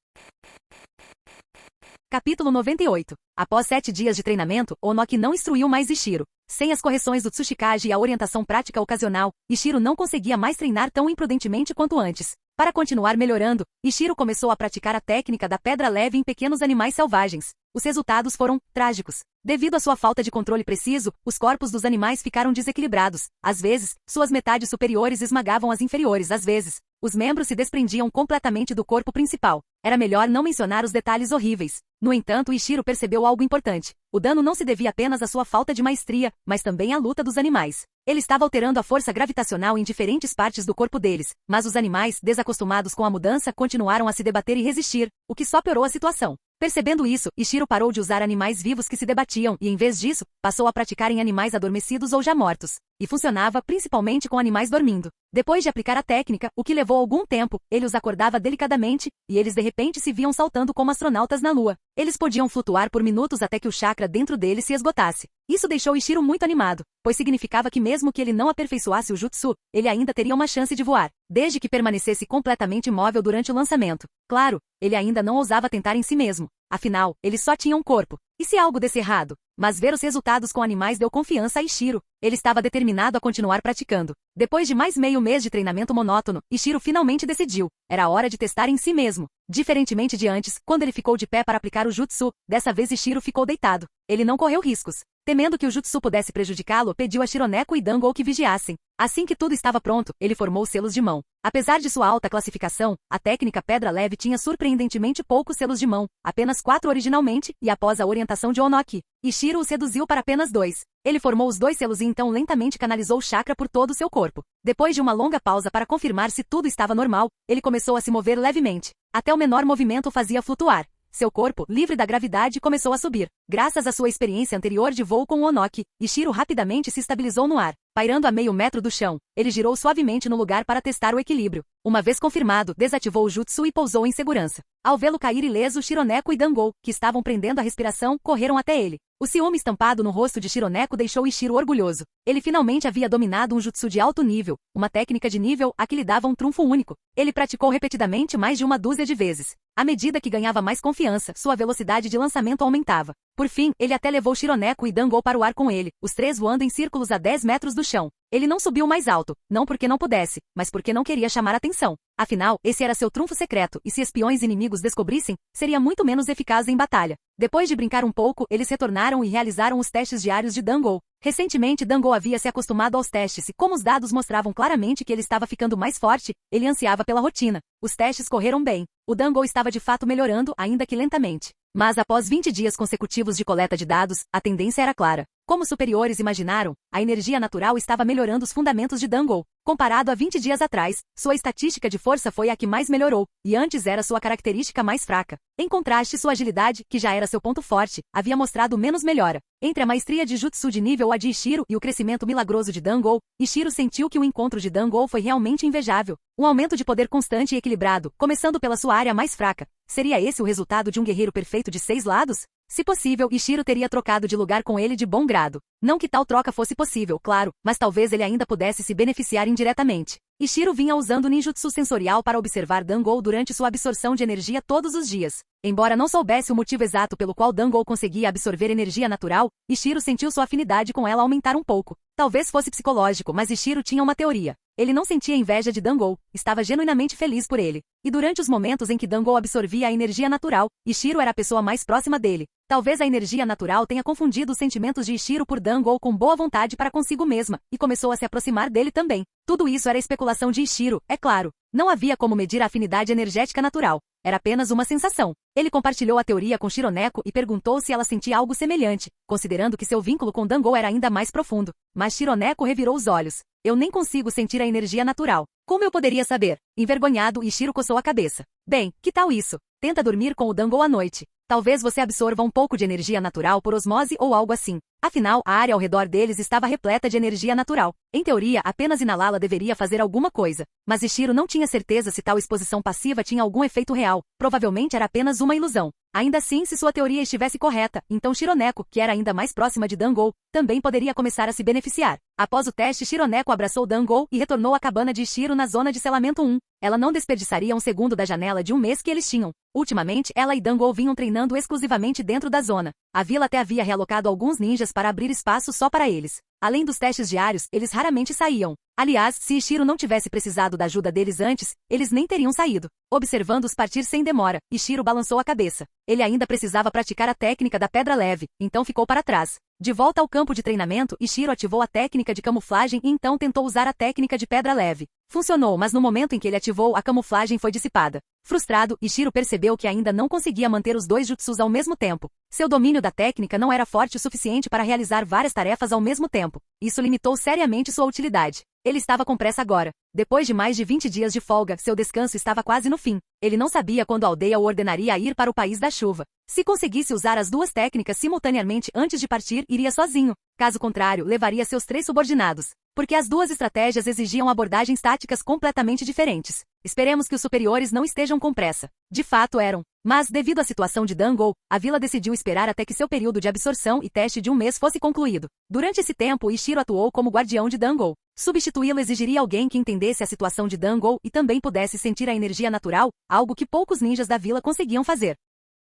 Capítulo 98. Após 7 dias de treinamento, Onoki não instruiu mais Ishiro. Sem as correções do Tsuchikage e a orientação prática ocasional, Ishiro não conseguia mais treinar tão imprudentemente quanto antes. Para continuar melhorando, Ishiro começou a praticar a técnica da pedra leve em pequenos animais selvagens. Os resultados foram trágicos. Devido à sua falta de controle preciso, os corpos dos animais ficaram desequilibrados. Às vezes, suas metades superiores esmagavam as inferiores. Às vezes, os membros se desprendiam completamente do corpo principal. Era melhor não mencionar os detalhes horríveis. No entanto, Ishiro percebeu algo importante. O dano não se devia apenas à sua falta de maestria, mas também à luta dos animais. Ele estava alterando a força gravitacional em diferentes partes do corpo deles, mas os animais, desacostumados com a mudança, continuaram a se debater e resistir, o que só piorou a situação. Percebendo isso, Ishiro parou de usar animais vivos que se debatiam e, em vez disso, passou a praticar em animais adormecidos ou já mortos. E funcionava principalmente com animais dormindo. Depois de aplicar a técnica, o que levou algum tempo, ele os acordava delicadamente, e eles de repente se viam saltando como astronautas na lua. Eles podiam flutuar por minutos até que o chakra dentro deles se esgotasse. Isso deixou Ishiro muito animado, pois significava que mesmo que ele não aperfeiçoasse o jutsu, ele ainda teria uma chance de voar, desde que permanecesse completamente imóvel durante o lançamento. Claro, ele ainda não ousava tentar em si mesmo. Afinal, ele só tinha um corpo. E se algo desse errado? Mas ver os resultados com animais deu confiança a Ishiro. Ele estava determinado a continuar praticando. Depois de mais meio mês de treinamento monótono, Ishiro finalmente decidiu. Era hora de testar em si mesmo. Diferentemente de antes, quando ele ficou de pé para aplicar o jutsu, dessa vez Ishiro ficou deitado. Ele não correu riscos. Temendo que o jutsu pudesse prejudicá-lo, pediu a Shironeko e Dango que vigiassem. Assim que tudo estava pronto, ele formou selos de mão. Apesar de sua alta classificação, a técnica Pedra Leve tinha surpreendentemente poucos selos de mão, apenas 4 originalmente, e após a orientação de Onoki, Ishiro o seduziu para apenas 2. Ele formou os 2 selos e então lentamente canalizou o chakra por todo o seu corpo. Depois de uma longa pausa para confirmar se tudo estava normal, ele começou a se mover levemente. Até o menor movimento o fazia flutuar. Seu corpo, livre da gravidade, começou a subir. Graças à sua experiência anterior de voo com o Onoki, Ishiro rapidamente se estabilizou no ar. Pairando a meio metro do chão, ele girou suavemente no lugar para testar o equilíbrio. Uma vez confirmado, desativou o jutsu e pousou em segurança. Ao vê-lo cair ileso, Shironeko e Dango, que estavam prendendo a respiração, correram até ele. O ciúme estampado no rosto de Shironeko deixou Ishiro orgulhoso. Ele finalmente havia dominado um jutsu de alto nível, uma técnica de nível a que lhe dava um trunfo único. Ele praticou repetidamente mais de uma dúzia de vezes. À medida que ganhava mais confiança, sua velocidade de lançamento aumentava. Por fim, ele até levou Shironeko e Dango para o ar com ele, os 3 voando em círculos a 10 metros do chão. Ele não subiu mais alto, não porque não pudesse, mas porque não queria chamar atenção. Afinal, esse era seu trunfo secreto, e se espiões inimigos descobrissem, seria muito menos eficaz em batalha. Depois de brincar um pouco, eles retornaram e realizaram os testes diários de Dango. Recentemente, Dango havia se acostumado aos testes e, como os dados mostravam claramente que ele estava ficando mais forte, ele ansiava pela rotina. Os testes correram bem. O Dango estava de fato melhorando, ainda que lentamente. Mas após 20 dias consecutivos de coleta de dados, a tendência era clara. Como os superiores imaginaram, a energia natural estava melhorando os fundamentos de Dango. Comparado a 20 dias atrás, sua estatística de força foi a que mais melhorou, e antes era sua característica mais fraca. Em contraste, sua agilidade, que já era seu ponto forte, havia mostrado menos melhora. Entre a maestria de jutsu de nível A de Ishiro e o crescimento milagroso de Dango, Ishiro sentiu que o encontro de Dango foi realmente invejável. Um aumento de poder constante e equilibrado, começando pela sua área mais fraca. Seria esse o resultado de um guerreiro perfeito de 6 lados? Se possível, Ishiro teria trocado de lugar com ele de bom grado. Não que tal troca fosse possível, claro, mas talvez ele ainda pudesse se beneficiar indiretamente. Ishiro vinha usando o ninjutsu sensorial para observar Dango durante sua absorção de energia todos os dias. Embora não soubesse o motivo exato pelo qual Dango conseguia absorver energia natural, Ishiro sentiu sua afinidade com ela aumentar um pouco. Talvez fosse psicológico, mas Ishiro tinha uma teoria. Ele não sentia inveja de Dango, estava genuinamente feliz por ele. E durante os momentos em que Dango absorvia a energia natural, Ishiro era a pessoa mais próxima dele. Talvez a energia natural tenha confundido os sentimentos de Ishiro por Dango com boa vontade para consigo mesma, e começou a se aproximar dele também. Tudo isso era especulação de Ishiro, é claro. Não havia como medir a afinidade energética natural. Era apenas uma sensação. Ele compartilhou a teoria com Shironeko e perguntou se ela sentia algo semelhante, considerando que seu vínculo com Dango era ainda mais profundo. Mas Shironeko revirou os olhos. Eu nem consigo sentir a energia natural. Como eu poderia saber? Envergonhado, Ishiro coçou a cabeça. Bem, que tal isso? Tenta dormir com o Dango à noite. Talvez você absorva um pouco de energia natural por osmose ou algo assim. Afinal, a área ao redor deles estava repleta de energia natural. Em teoria, apenas inalá-la deveria fazer alguma coisa. Mas Ishiro não tinha certeza se tal exposição passiva tinha algum efeito real. Provavelmente era apenas uma ilusão. Ainda assim, se sua teoria estivesse correta, então Shironeko, que era ainda mais próxima de Dango, também poderia começar a se beneficiar. Após o teste, Shironeko abraçou Dango e retornou à cabana de Ishiro na zona de selamento 1. Ela não desperdiçaria um segundo da janela de um mês que eles tinham. Ultimamente, ela e Dango vinham treinando exclusivamente dentro da zona. A vila até havia realocado alguns ninjas para abrir espaço só para eles. Além dos testes diários, eles raramente saíam. Aliás, se Ishiro não tivesse precisado da ajuda deles antes, eles nem teriam saído. Observando-os partir sem demora, Ishiro balançou a cabeça. Ele ainda precisava praticar a técnica da pedra leve, então ficou para trás. De volta ao campo de treinamento, Ishiro ativou a técnica de camuflagem e então tentou usar a técnica de pedra leve. Funcionou, mas no momento em que ele ativou, a camuflagem foi dissipada. Frustrado, Ishiro percebeu que ainda não conseguia manter os dois jutsus ao mesmo tempo. Seu domínio da técnica não era forte o suficiente para realizar várias tarefas ao mesmo tempo. Isso limitou seriamente sua utilidade. Ele estava com pressa agora. Depois de mais de 20 dias de folga, seu descanso estava quase no fim. Ele não sabia quando a aldeia o ordenaria a ir para o país da chuva. Se conseguisse usar as duas técnicas simultaneamente antes de partir, iria sozinho. Caso contrário, levaria seus 3 subordinados. Porque as duas estratégias exigiam abordagens táticas completamente diferentes. Esperemos que os superiores não estejam com pressa. De fato eram. Mas, devido à situação de Dango, a vila decidiu esperar até que seu período de absorção e teste de 1 mês fosse concluído. Durante esse tempo, Ishiro atuou como guardião de Dango. Substituí-lo exigiria alguém que entendesse a situação de Dango e também pudesse sentir a energia natural, algo que poucos ninjas da vila conseguiam fazer.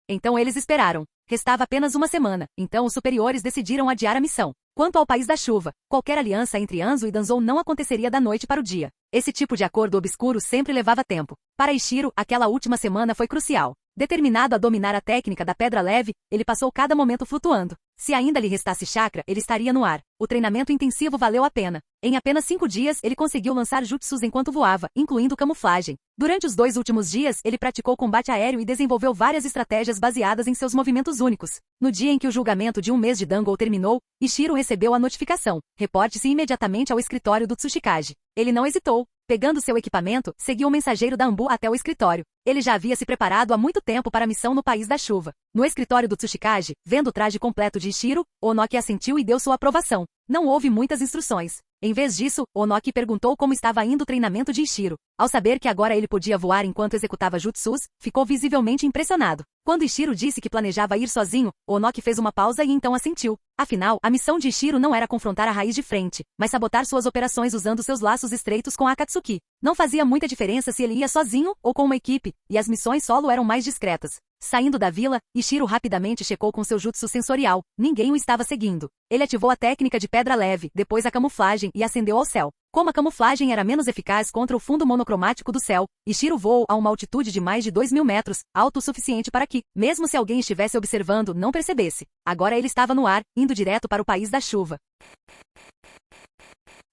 Então eles esperaram. Restava apenas 1 semana, então os superiores decidiram adiar a missão. Quanto ao País da Chuva, qualquer aliança entre Anzo e Danzou não aconteceria da noite para o dia. Esse tipo de acordo obscuro sempre levava tempo. Para Ishiro, aquela última semana foi crucial. Determinado a dominar a técnica da pedra leve, ele passou cada momento flutuando. Se ainda lhe restasse chakra, ele estaria no ar. O treinamento intensivo valeu a pena. Em apenas 5 dias, ele conseguiu lançar jutsus enquanto voava, incluindo camuflagem. Durante os 2 últimos dias, ele praticou combate aéreo e desenvolveu várias estratégias baseadas em seus movimentos únicos. No dia em que o julgamento de 1 mês de Dango terminou, Ishiro recebeu a notificação. Reporte-se imediatamente ao escritório do Tsushikage. Ele não hesitou. Pegando seu equipamento, seguiu o mensageiro da Ambu até o escritório. Ele já havia se preparado há muito tempo para a missão no País da Chuva. No escritório do Tsushikage, vendo o traje completo de Ishiro, Onoki assentiu e deu sua aprovação. Não houve muitas instruções. Em vez disso, Onoki perguntou como estava indo o treinamento de Ishiro. Ao saber que agora ele podia voar enquanto executava jutsus, ficou visivelmente impressionado. Quando Ishiro disse que planejava ir sozinho, Onoki fez uma pausa e então assentiu. Afinal, a missão de Ishiro não era confrontar a raiz de frente, mas sabotar suas operações usando seus laços estreitos com Akatsuki. Não fazia muita diferença se ele ia sozinho ou com uma equipe, e as missões solo eram mais discretas. Saindo da vila, Ishiro rapidamente checou com seu jutsu sensorial. Ninguém o estava seguindo. Ele ativou a técnica de pedra leve, depois a camuflagem e ascendeu ao céu. Como a camuflagem era menos eficaz contra o fundo monocromático do céu, Ishiro voou a uma altitude de mais de 2.000 metros, alto o suficiente para que, mesmo se alguém estivesse observando, não percebesse. Agora ele estava no ar, indo direto para o País da Chuva.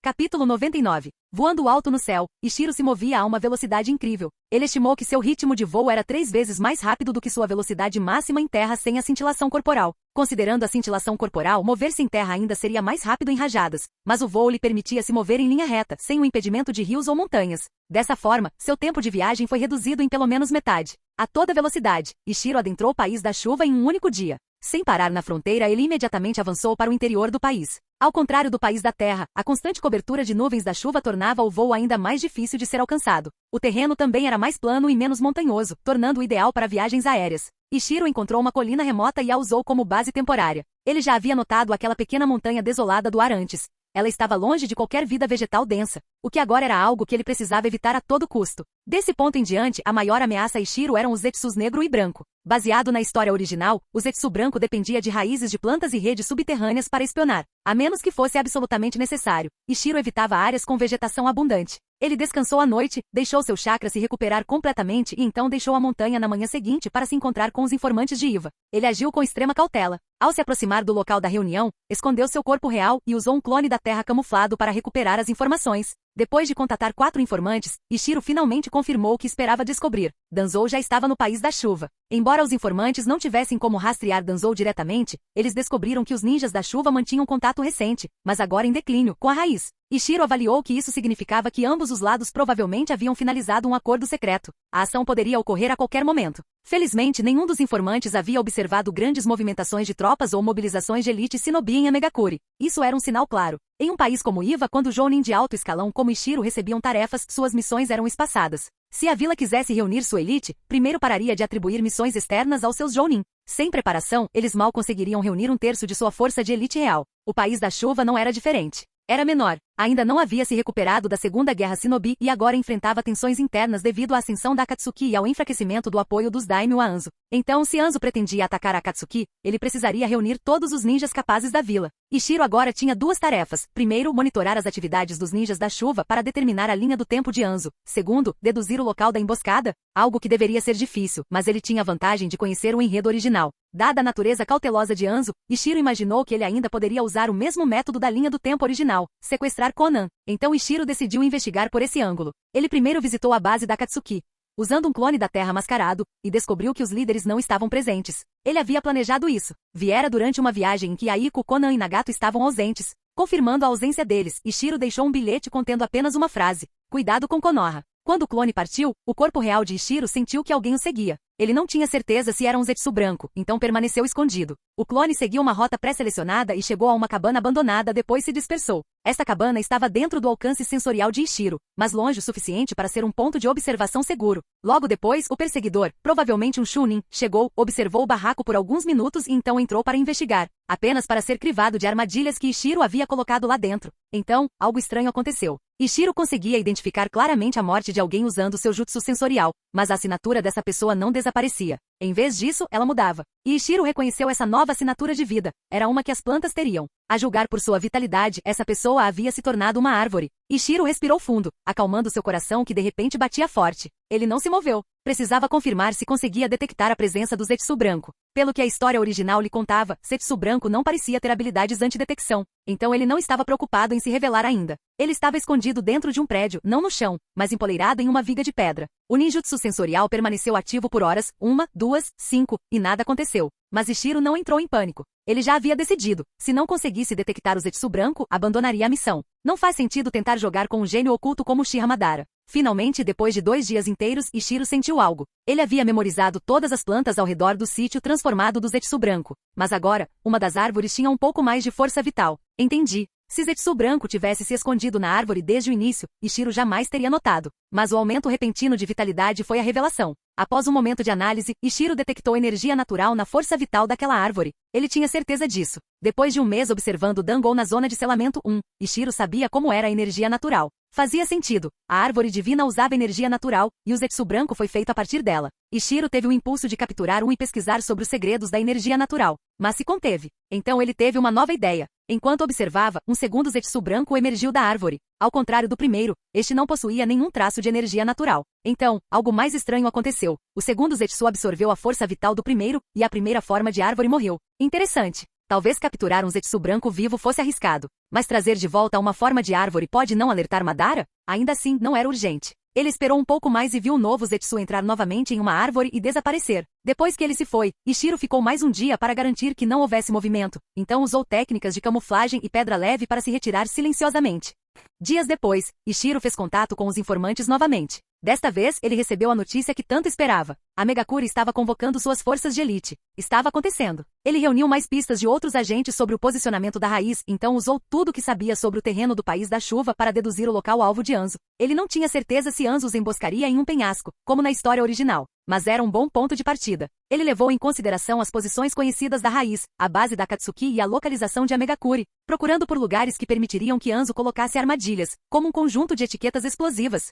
Capítulo 99. Voando alto no céu, Ishiro se movia a uma velocidade incrível. Ele estimou que seu ritmo de voo era 3 vezes mais rápido do que sua velocidade máxima em terra sem a cintilação corporal. Considerando a cintilação corporal, mover-se em terra ainda seria mais rápido em rajadas, mas o voo lhe permitia se mover em linha reta, sem o impedimento de rios ou montanhas. Dessa forma, seu tempo de viagem foi reduzido em pelo menos metade. A toda velocidade, Ishiro adentrou o País da Chuva em um único dia. Sem parar na fronteira, ele imediatamente avançou para o interior do país. Ao contrário do País da Terra, a constante cobertura de nuvens da chuva tornava o voo ainda mais difícil de ser alcançado. O terreno também era mais plano e menos montanhoso, tornando-o ideal para viagens aéreas. Ishiro encontrou uma colina remota e a usou como base temporária. Ele já havia notado aquela pequena montanha desolada do ar antes. Ela estava longe de qualquer vida vegetal densa, o que agora era algo que ele precisava evitar a todo custo. Desse ponto em diante, a maior ameaça a Ishiro eram os Zetsus negro e branco. Baseado na história original, o Zetsu branco dependia de raízes de plantas e redes subterrâneas para espionar. A menos que fosse absolutamente necessário, Ishiro evitava áreas com vegetação abundante. Ele descansou à noite, deixou seu chakra se recuperar completamente e então deixou a montanha na manhã seguinte para se encontrar com os informantes de Iva. Ele agiu com extrema cautela. Ao se aproximar do local da reunião, escondeu seu corpo real e usou um clone da Terra camuflado para recuperar as informações. Depois de contatar 4 informantes, Ishiro finalmente confirmou o que esperava descobrir. Danzou já estava no País da Chuva. Embora os informantes não tivessem como rastrear Danzou diretamente, eles descobriram que os ninjas da chuva mantinham contato recente, mas agora em declínio, com a raiz. Ishiro avaliou que isso significava que ambos os lados provavelmente haviam finalizado um acordo secreto. A ação poderia ocorrer a qualquer momento. Felizmente, nenhum dos informantes havia observado grandes movimentações de tropas ou mobilizações de elite shinobi em Amegakuri. Isso era um sinal claro. Em um país como Iva, quando jounin de alto escalão como Ishiro recebiam tarefas, suas missões eram espaçadas. Se a vila quisesse reunir sua elite, primeiro pararia de atribuir missões externas aos seus jounin. Sem preparação, eles mal conseguiriam reunir 1/3 de sua força de elite real. O País da Chuva não era diferente. Era menor. Ainda não havia se recuperado da Segunda Guerra Shinobi e agora enfrentava tensões internas devido à ascensão da Akatsuki e ao enfraquecimento do apoio dos daimyo a Anzo. Então, se Anzo pretendia atacar a Akatsuki, ele precisaria reunir todos os ninjas capazes da vila. Ishiro agora tinha duas tarefas. Primeiro, monitorar as atividades dos ninjas da chuva para determinar a linha do tempo de Anzo. Segundo, deduzir o local da emboscada, algo que deveria ser difícil, mas ele tinha a vantagem de conhecer o enredo original. Dada a natureza cautelosa de Anzo, Ishiro imaginou que ele ainda poderia usar o mesmo método da linha do tempo original, sequestrar Conan. Então Ishiro decidiu investigar por esse ângulo. Ele primeiro visitou a base da Akatsuki, usando um clone da Terra mascarado, e descobriu que os líderes não estavam presentes. Ele havia planejado isso. Viera durante uma viagem em que Aiko, Conan e Nagato estavam ausentes. Confirmando a ausência deles, Ishiro deixou um bilhete contendo apenas uma frase: "Cuidado com Konoha." Quando o clone partiu, o corpo real de Ishiro sentiu que alguém o seguia. Ele não tinha certeza se era um Zetsu branco, então permaneceu escondido. O clone seguiu uma rota pré-selecionada e chegou a uma cabana abandonada, depois se dispersou. Esta cabana estava dentro do alcance sensorial de Ishiro, mas longe o suficiente para ser um ponto de observação seguro. Logo depois, o perseguidor, provavelmente um Chunin, chegou, observou o barraco por alguns minutos e então entrou para investigar, apenas para ser crivado de armadilhas que Ishiro havia colocado lá dentro. Então, algo estranho aconteceu. Ishiro conseguia identificar claramente a morte de alguém usando seu jutsu sensorial, mas a assinatura dessa pessoa não desaparecia. Em vez disso, ela mudava. E Ishiro reconheceu essa nova assinatura de vida. Era uma que as plantas teriam. A julgar por sua vitalidade, essa pessoa havia se tornado uma árvore. Ishiro respirou fundo, acalmando seu coração que de repente batia forte. Ele não se moveu. Precisava confirmar se conseguia detectar a presença do Zetsu branco. Pelo que a história original lhe contava, Zetsu branco não parecia ter habilidades antidetecção. Então ele não estava preocupado em se revelar ainda. Ele estava escondido dentro de um prédio, não no chão, mas empoleirado em uma viga de pedra. O ninjutsu sensorial permaneceu ativo por horas, 1, 2, 5, e nada aconteceu. Mas Ishiro não entrou em pânico. Ele já havia decidido. Se não conseguisse detectar o Zetsu branco, abandonaria a missão. Não faz sentido tentar jogar com um gênio oculto como Uchiha Madara. Finalmente, depois de 2 dias inteiros, Ishiro sentiu algo. Ele havia memorizado todas as plantas ao redor do sítio transformado do Zetsu branco. Mas agora, uma das árvores tinha um pouco mais de força vital. Entendi. Se Zetsu branco tivesse se escondido na árvore desde o início, Ishiro jamais teria notado. Mas o aumento repentino de vitalidade foi a revelação. Após um momento de análise, Ishiro detectou energia natural na força vital daquela árvore. Ele tinha certeza disso. Depois de um mês observando Dango na zona de selamento 1, Ishiro sabia como era a energia natural. Fazia sentido. A árvore divina usava energia natural, e o Zetsu branco foi feito a partir dela. Ishiro teve o impulso de capturar um e pesquisar sobre os segredos da energia natural, mas se conteve. Então ele teve uma nova ideia. Enquanto observava, um segundo Zetsu branco emergiu da árvore. Ao contrário do primeiro, este não possuía nenhum traço de energia natural. Então, algo mais estranho aconteceu. O segundo Zetsu absorveu a força vital do primeiro, e a primeira forma de árvore morreu. Interessante. Talvez capturar um Zetsu branco vivo fosse arriscado. Mas trazer de volta uma forma de árvore pode não alertar Madara? Ainda assim, não era urgente. Ele esperou um pouco mais e viu o novo Zetsu entrar novamente em uma árvore e desaparecer. Depois que ele se foi, Ishiro ficou mais um dia para garantir que não houvesse movimento. Então usou técnicas de camuflagem e pedra leve para se retirar silenciosamente. Dias depois, Ishiro fez contato com os informantes novamente. Desta vez, ele recebeu a notícia que tanto esperava. A Megakure estava convocando suas forças de elite. Estava acontecendo. Ele reuniu mais pistas de outros agentes sobre o posicionamento da raiz, então usou tudo o que sabia sobre o terreno do País da Chuva para deduzir o local-alvo de Anzo. Ele não tinha certeza se Anzo os emboscaria em um penhasco, como na história original, mas era um bom ponto de partida. Ele levou em consideração as posições conhecidas da raiz, a base da Akatsuki e a localização de Amegakure, procurando por lugares que permitiriam que Anzo colocasse armadilhas, como um conjunto de etiquetas explosivas.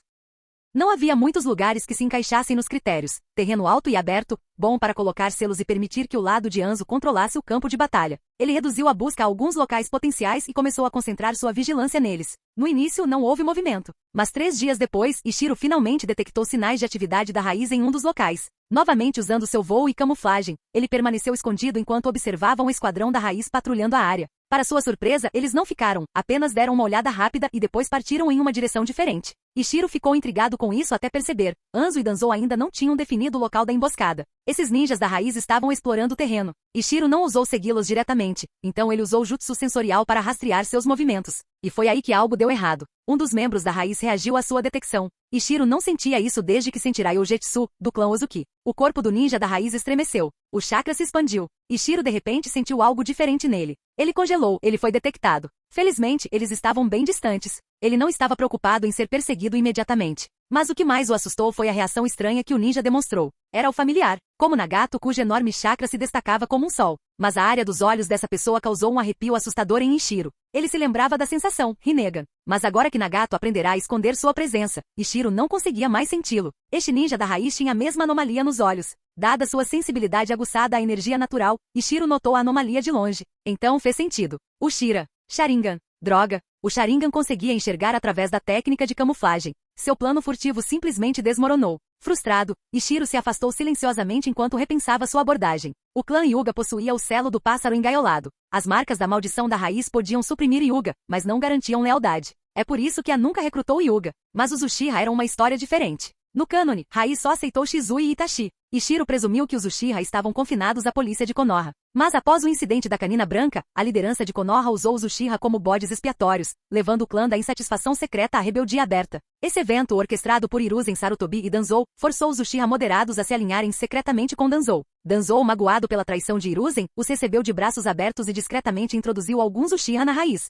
Não havia muitos lugares que se encaixassem nos critérios. Terreno alto e aberto, bom para colocar selos e permitir que o lado de Anzo controlasse o campo de batalha. Ele reduziu a busca a alguns locais potenciais e começou a concentrar sua vigilância neles. No início não houve movimento, mas 3 dias depois, Ishiro finalmente detectou sinais de atividade da raiz em um dos locais. Novamente usando seu voo e camuflagem, ele permaneceu escondido enquanto observava um esquadrão da raiz patrulhando a área. Para sua surpresa, eles não ficaram, apenas deram uma olhada rápida e depois partiram em uma direção diferente. Ishiro ficou intrigado com isso até perceber. Anzo e Danzo ainda não tinham definido o local da emboscada. Esses ninjas da raiz estavam explorando o terreno. Ishiro não ousou segui-los diretamente, então ele usou jutsu sensorial para rastrear seus movimentos. E foi aí que algo deu errado. Um dos membros da raiz reagiu à sua detecção. Ishiro não sentia isso desde que Senchirai Ojetsu, do clã Ozuki. O corpo do ninja da raiz estremeceu. O chakra se expandiu. Ishiro de repente sentiu algo diferente nele. Ele congelou, ele foi detectado. Felizmente, eles estavam bem distantes. Ele não estava preocupado em ser perseguido imediatamente. Mas o que mais o assustou foi a reação estranha que o ninja demonstrou. Era o familiar, como Nagato, cujo enorme chakra se destacava como um sol. Mas a área dos olhos dessa pessoa causou um arrepio assustador em Ichiro. Ele se lembrava da sensação, Rinnegan. Mas agora que Nagato aprenderá a esconder sua presença, Ichiro não conseguia mais senti-lo. Este ninja da raiz tinha a mesma anomalia nos olhos. Dada sua sensibilidade aguçada à energia natural, Ichiro notou a anomalia de longe. Então fez sentido. O Sharingan. Droga, o Sharingan conseguia enxergar através da técnica de camuflagem. Seu plano furtivo simplesmente desmoronou. Frustrado, Ichiro se afastou silenciosamente enquanto repensava sua abordagem. O clã Hyuga possuía o selo do pássaro engaiolado. As marcas da maldição da raiz podiam suprimir Hyuga, mas não garantiam lealdade. É por isso que a nunca recrutou Hyuga. Mas os Uchiha eram uma história diferente. No cânone, Raiz só aceitou Shizui e Itachi. Ichiro presumiu que os Uchiha estavam confinados à polícia de Konoha. Mas após o incidente da canina branca, a liderança de Konoha usou os Uchiha como bodes expiatórios, levando o clã da insatisfação secreta à rebeldia aberta. Esse evento, orquestrado por Hiruzen Sarutobi e Danzou, forçou os Uchiha moderados a se alinharem secretamente com Danzou. Danzou, magoado pela traição de Hiruzen, os recebeu de braços abertos e discretamente introduziu alguns Uchiha na raiz.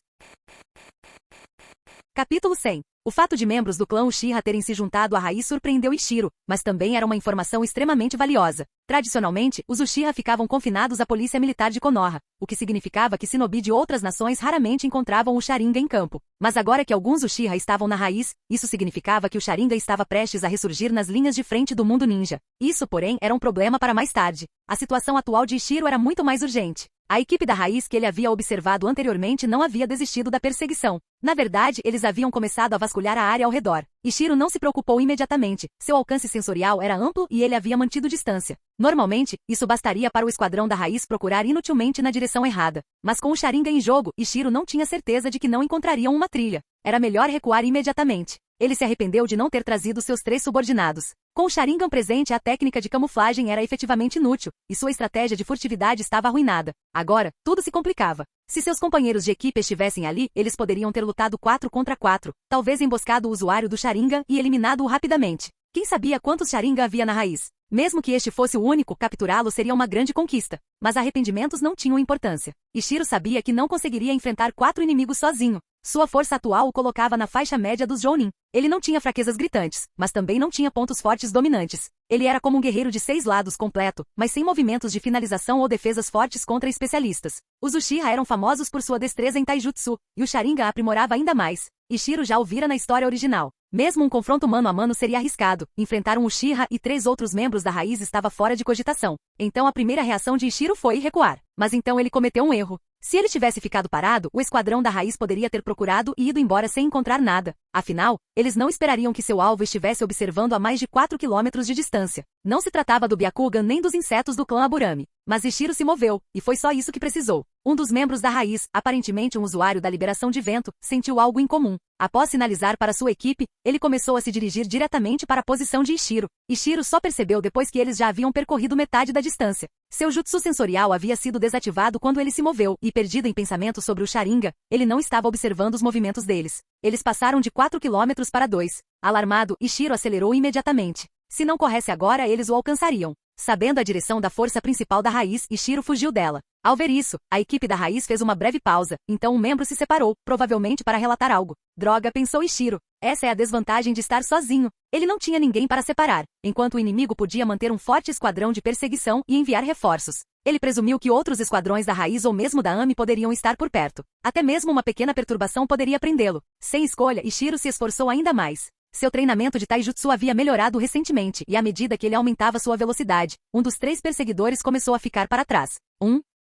Capítulo 100. O fato de membros do clã Uchiha terem se juntado à raiz surpreendeu Ichiro, mas também era uma informação extremamente valiosa. Tradicionalmente, os Uchiha ficavam confinados à polícia militar de Konoha, o que significava que shinobi de outras nações raramente encontravam o Sharingan em campo. Mas agora que alguns Uchiha estavam na raiz, isso significava que o Sharingan estava prestes a ressurgir nas linhas de frente do mundo ninja. Isso, porém, era um problema para mais tarde. A situação atual de Ichiro era muito mais urgente. A equipe da raiz que ele havia observado anteriormente não havia desistido da perseguição. Na verdade, eles haviam começado a vasculhar a área ao redor. Ichiro não se preocupou imediatamente. Seu alcance sensorial era amplo e ele havia mantido distância. Normalmente, isso bastaria para o esquadrão da raiz procurar inutilmente na direção errada. Mas com o Sharingan em jogo, Ichiro não tinha certeza de que não encontrariam uma trilha. Era melhor recuar imediatamente. Ele se arrependeu de não ter trazido seus 3 subordinados. Com o Sharingan presente, a técnica de camuflagem era efetivamente inútil, e sua estratégia de furtividade estava arruinada. Agora, tudo se complicava. Se seus companheiros de equipe estivessem ali, eles poderiam ter lutado 4 contra 4, talvez emboscado o usuário do Sharingan e eliminado-o rapidamente. Quem sabia quantos Sharingan havia na raiz? Mesmo que este fosse o único, capturá-lo seria uma grande conquista. Mas arrependimentos não tinham importância. Ichiro sabia que não conseguiria enfrentar 4 inimigos sozinho. Sua força atual o colocava na faixa média dos Jounin. Ele não tinha fraquezas gritantes, mas também não tinha pontos fortes dominantes. Ele era como um guerreiro de 6 lados completo, mas sem movimentos de finalização ou defesas fortes contra especialistas. Os Uchiha eram famosos por sua destreza em taijutsu, e o Sharingan aprimorava ainda mais. Ichiro já o vira na história original. Mesmo um confronto mano a mano seria arriscado. Enfrentar um Uchiha e 3 outros membros da raiz estava fora de cogitação. Então a primeira reação de Ichiro foi recuar. Mas então ele cometeu um erro. Se ele tivesse ficado parado, o esquadrão da raiz poderia ter procurado e ido embora sem encontrar nada. Afinal, eles não esperariam que seu alvo estivesse observando a mais de 4 quilômetros de distância. Não se tratava do Byakugan nem dos insetos do clã Aburame. Mas Ichiro se moveu, e foi só isso que precisou. Um dos membros da raiz, aparentemente um usuário da liberação de vento, sentiu algo incomum. Após sinalizar para sua equipe, ele começou a se dirigir diretamente para a posição de Ichiro. Ichiro só percebeu depois que eles já haviam percorrido metade da distância. Seu jutsu sensorial havia sido desativado quando ele se moveu, e perdido em pensamento sobre o Sharingan, ele não estava observando os movimentos deles. Eles passaram de 4 quilômetros para 2. Alarmado, Ichiro acelerou imediatamente. Se não corresse agora, eles o alcançariam. Sabendo a direção da força principal da raiz, Ichiro fugiu dela. Ao ver isso, a equipe da raiz fez uma breve pausa, então um membro se separou, provavelmente para relatar algo. Droga, pensou Ichiro. Essa é a desvantagem de estar sozinho. Ele não tinha ninguém para separar, enquanto o inimigo podia manter um forte esquadrão de perseguição e enviar reforços. Ele presumiu que outros esquadrões da raiz ou mesmo da AMI poderiam estar por perto. Até mesmo uma pequena perturbação poderia prendê-lo. Sem escolha, Ichiro se esforçou ainda mais. Seu treinamento de taijutsu havia melhorado recentemente, e à medida que ele aumentava sua velocidade, um dos 3 perseguidores começou a ficar para trás.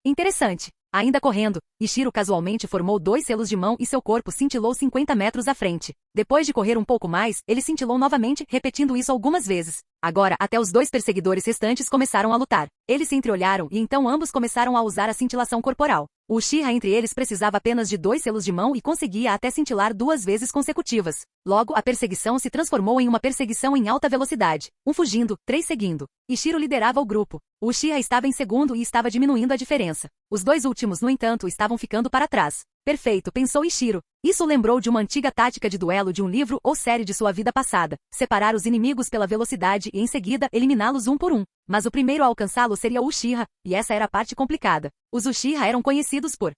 Interessante. Ainda correndo, Ichiro casualmente formou 2 selos de mão e seu corpo cintilou 50 metros à frente. Depois de correr um pouco mais, ele cintilou novamente, repetindo isso algumas vezes. Agora, até os 2 perseguidores restantes começaram a lutar. Eles se entreolharam e então ambos começaram a usar a cintilação corporal. O Uchiha entre eles precisava apenas de 2 selos de mão e conseguia até cintilar 2 vezes consecutivas. Logo, a perseguição se transformou em uma perseguição em alta velocidade. Um fugindo, 3 seguindo. Ichiro liderava o grupo. O Uchiha estava em segundo e estava diminuindo a diferença. Os 2 últimos, no entanto, estavam ficando para trás. Perfeito, pensou Ichiro. Isso lembrou de uma antiga tática de duelo de um livro ou série de sua vida passada. Separar os inimigos pela velocidade e em seguida eliminá-los um por um. Mas o primeiro a alcançá-lo seria o Uchiha, e essa era a parte complicada. Os Uchiha eram conhecidos por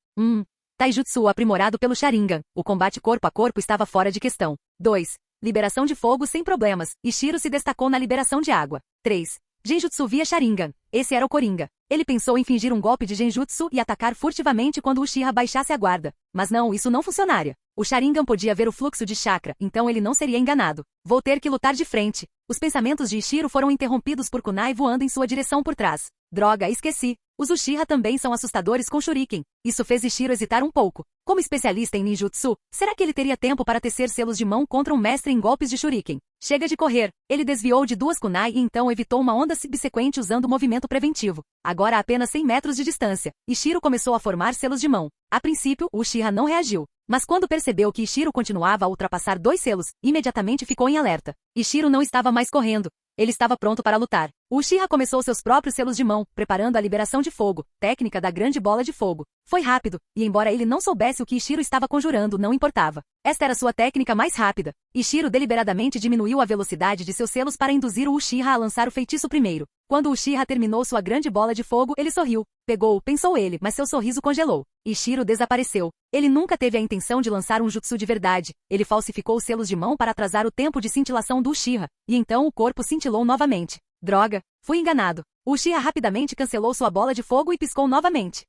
taijutsu aprimorado pelo Sharingan. O combate corpo a corpo estava fora de questão. 2. Liberação de fogo sem problemas. Ishiro se destacou na liberação de água. 3. Genjutsu via Sharingan. Esse era o Coringa. Ele pensou em fingir um golpe de Genjutsu e atacar furtivamente quando Uchiha baixasse a guarda. Mas não, isso não funcionaria. O Sharingan podia ver o fluxo de chakra, então ele não seria enganado. Vou ter que lutar de frente. Os pensamentos de Ishiro foram interrompidos por kunai voando em sua direção por trás. Droga, esqueci. Os Uchiha também são assustadores com shuriken. Isso fez Ishiro hesitar um pouco. Como especialista em ninjutsu, será que ele teria tempo para tecer selos de mão contra um mestre em golpes de shuriken? Chega de correr. Ele desviou de 2 kunai e então evitou uma onda subsequente usando o movimento preventivo. Agora a apenas 100 metros de distância, Ishiro começou a formar selos de mão. A princípio, o Uchiha não reagiu. Mas quando percebeu que Ishiro continuava a ultrapassar 2 selos, imediatamente ficou em alerta. Ishiro não estava mais correndo. Ele estava pronto para lutar. O Uchiha começou seus próprios selos de mão, preparando a liberação de fogo, técnica da grande bola de fogo. Foi rápido, e embora ele não soubesse o que Ishiro estava conjurando, não importava. Esta era sua técnica mais rápida. Ishiro deliberadamente diminuiu a velocidade de seus selos para induzir o Uchiha a lançar o feitiço primeiro. Quando o Uchiha terminou sua grande bola de fogo, ele sorriu. Pegou-o, pensou ele, mas seu sorriso congelou. Ishiro desapareceu. Ele nunca teve a intenção de lançar um jutsu de verdade. Ele falsificou os selos de mão para atrasar o tempo de cintilação do Uchiha, e então o corpo cintilou novamente. Droga, fui enganado. O Uchiha rapidamente cancelou sua bola de fogo e piscou novamente.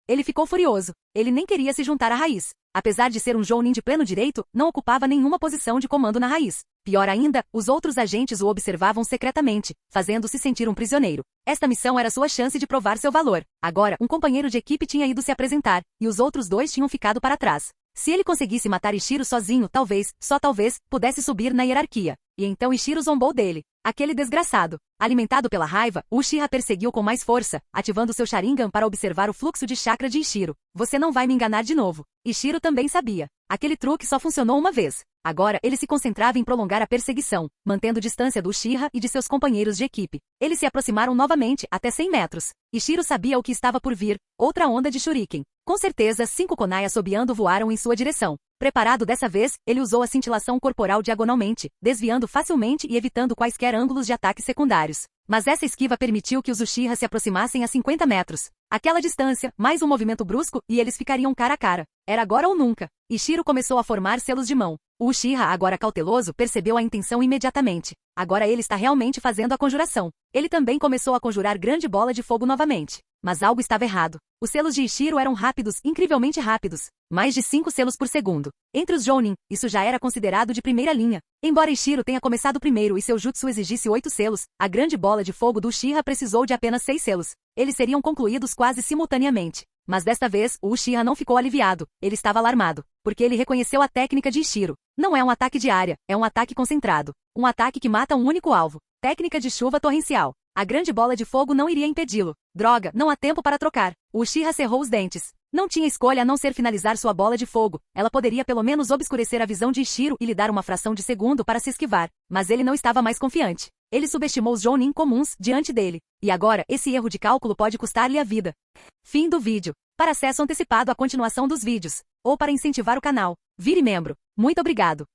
Ele ficou furioso. Ele nem queria se juntar à raiz. Apesar de ser um jounin de pleno direito, não ocupava nenhuma posição de comando na raiz. Pior ainda, os outros agentes o observavam secretamente, fazendo-se sentir um prisioneiro. Esta missão era sua chance de provar seu valor. Agora, um companheiro de equipe tinha ido se apresentar, e os outros 2 tinham ficado para trás. Se ele conseguisse matar Ishiro sozinho, talvez, só talvez, pudesse subir na hierarquia. E então Ishiro zombou dele. Aquele desgraçado. Alimentado pela raiva, o Uchiha perseguiu com mais força, ativando seu Sharingan para observar o fluxo de chakra de Ishiro. Você não vai me enganar de novo. Ishiro também sabia. Aquele truque só funcionou uma vez. Agora, ele se concentrava em prolongar a perseguição, mantendo distância do Uchiha e de seus companheiros de equipe. Eles se aproximaram novamente, até 100 metros. Ishiro sabia o que estava por vir, outra onda de shuriken. Com certeza, 5 kunai assobiando voaram em sua direção. Preparado dessa vez, ele usou a cintilação corporal diagonalmente, desviando facilmente e evitando quaisquer ângulos de ataque secundários. Mas essa esquiva permitiu que os Uchiha se aproximassem a 50 metros. Aquela distância, mais um movimento brusco, e eles ficariam cara a cara. Era agora ou nunca. Ishiro começou a formar selos de mão. O Uchiha, agora cauteloso, percebeu a intenção imediatamente. Agora ele está realmente fazendo a conjuração. Ele também começou a conjurar grande bola de fogo novamente. Mas algo estava errado. Os selos de Ishiro eram rápidos, incrivelmente rápidos. Mais de 5 selos por segundo. Entre os jounin, isso já era considerado de primeira linha. Embora Ishiro tenha começado primeiro e seu jutsu exigisse 8 selos, a grande bola de fogo do Uchiha precisou de apenas 6 selos. Eles seriam concluídos quase simultaneamente. Mas desta vez, o Uchiha não ficou aliviado. Ele estava alarmado, porque ele reconheceu a técnica de Ishiro. Não é um ataque de área, é um ataque concentrado. Um ataque que mata um único alvo. Técnica de chuva torrencial. A grande bola de fogo não iria impedi-lo. Droga, não há tempo para trocar. O Uchiha cerrou os dentes. Não tinha escolha a não ser finalizar sua bola de fogo. Ela poderia pelo menos obscurecer a visão de Ishiro e lhe dar uma fração de segundo para se esquivar. Mas ele não estava mais confiante. Ele subestimou os jounin comuns diante dele. E agora, esse erro de cálculo pode custar-lhe a vida. Fim do vídeo. Para acesso antecipado à continuação dos vídeos, ou para incentivar o canal, vire membro. Muito obrigado.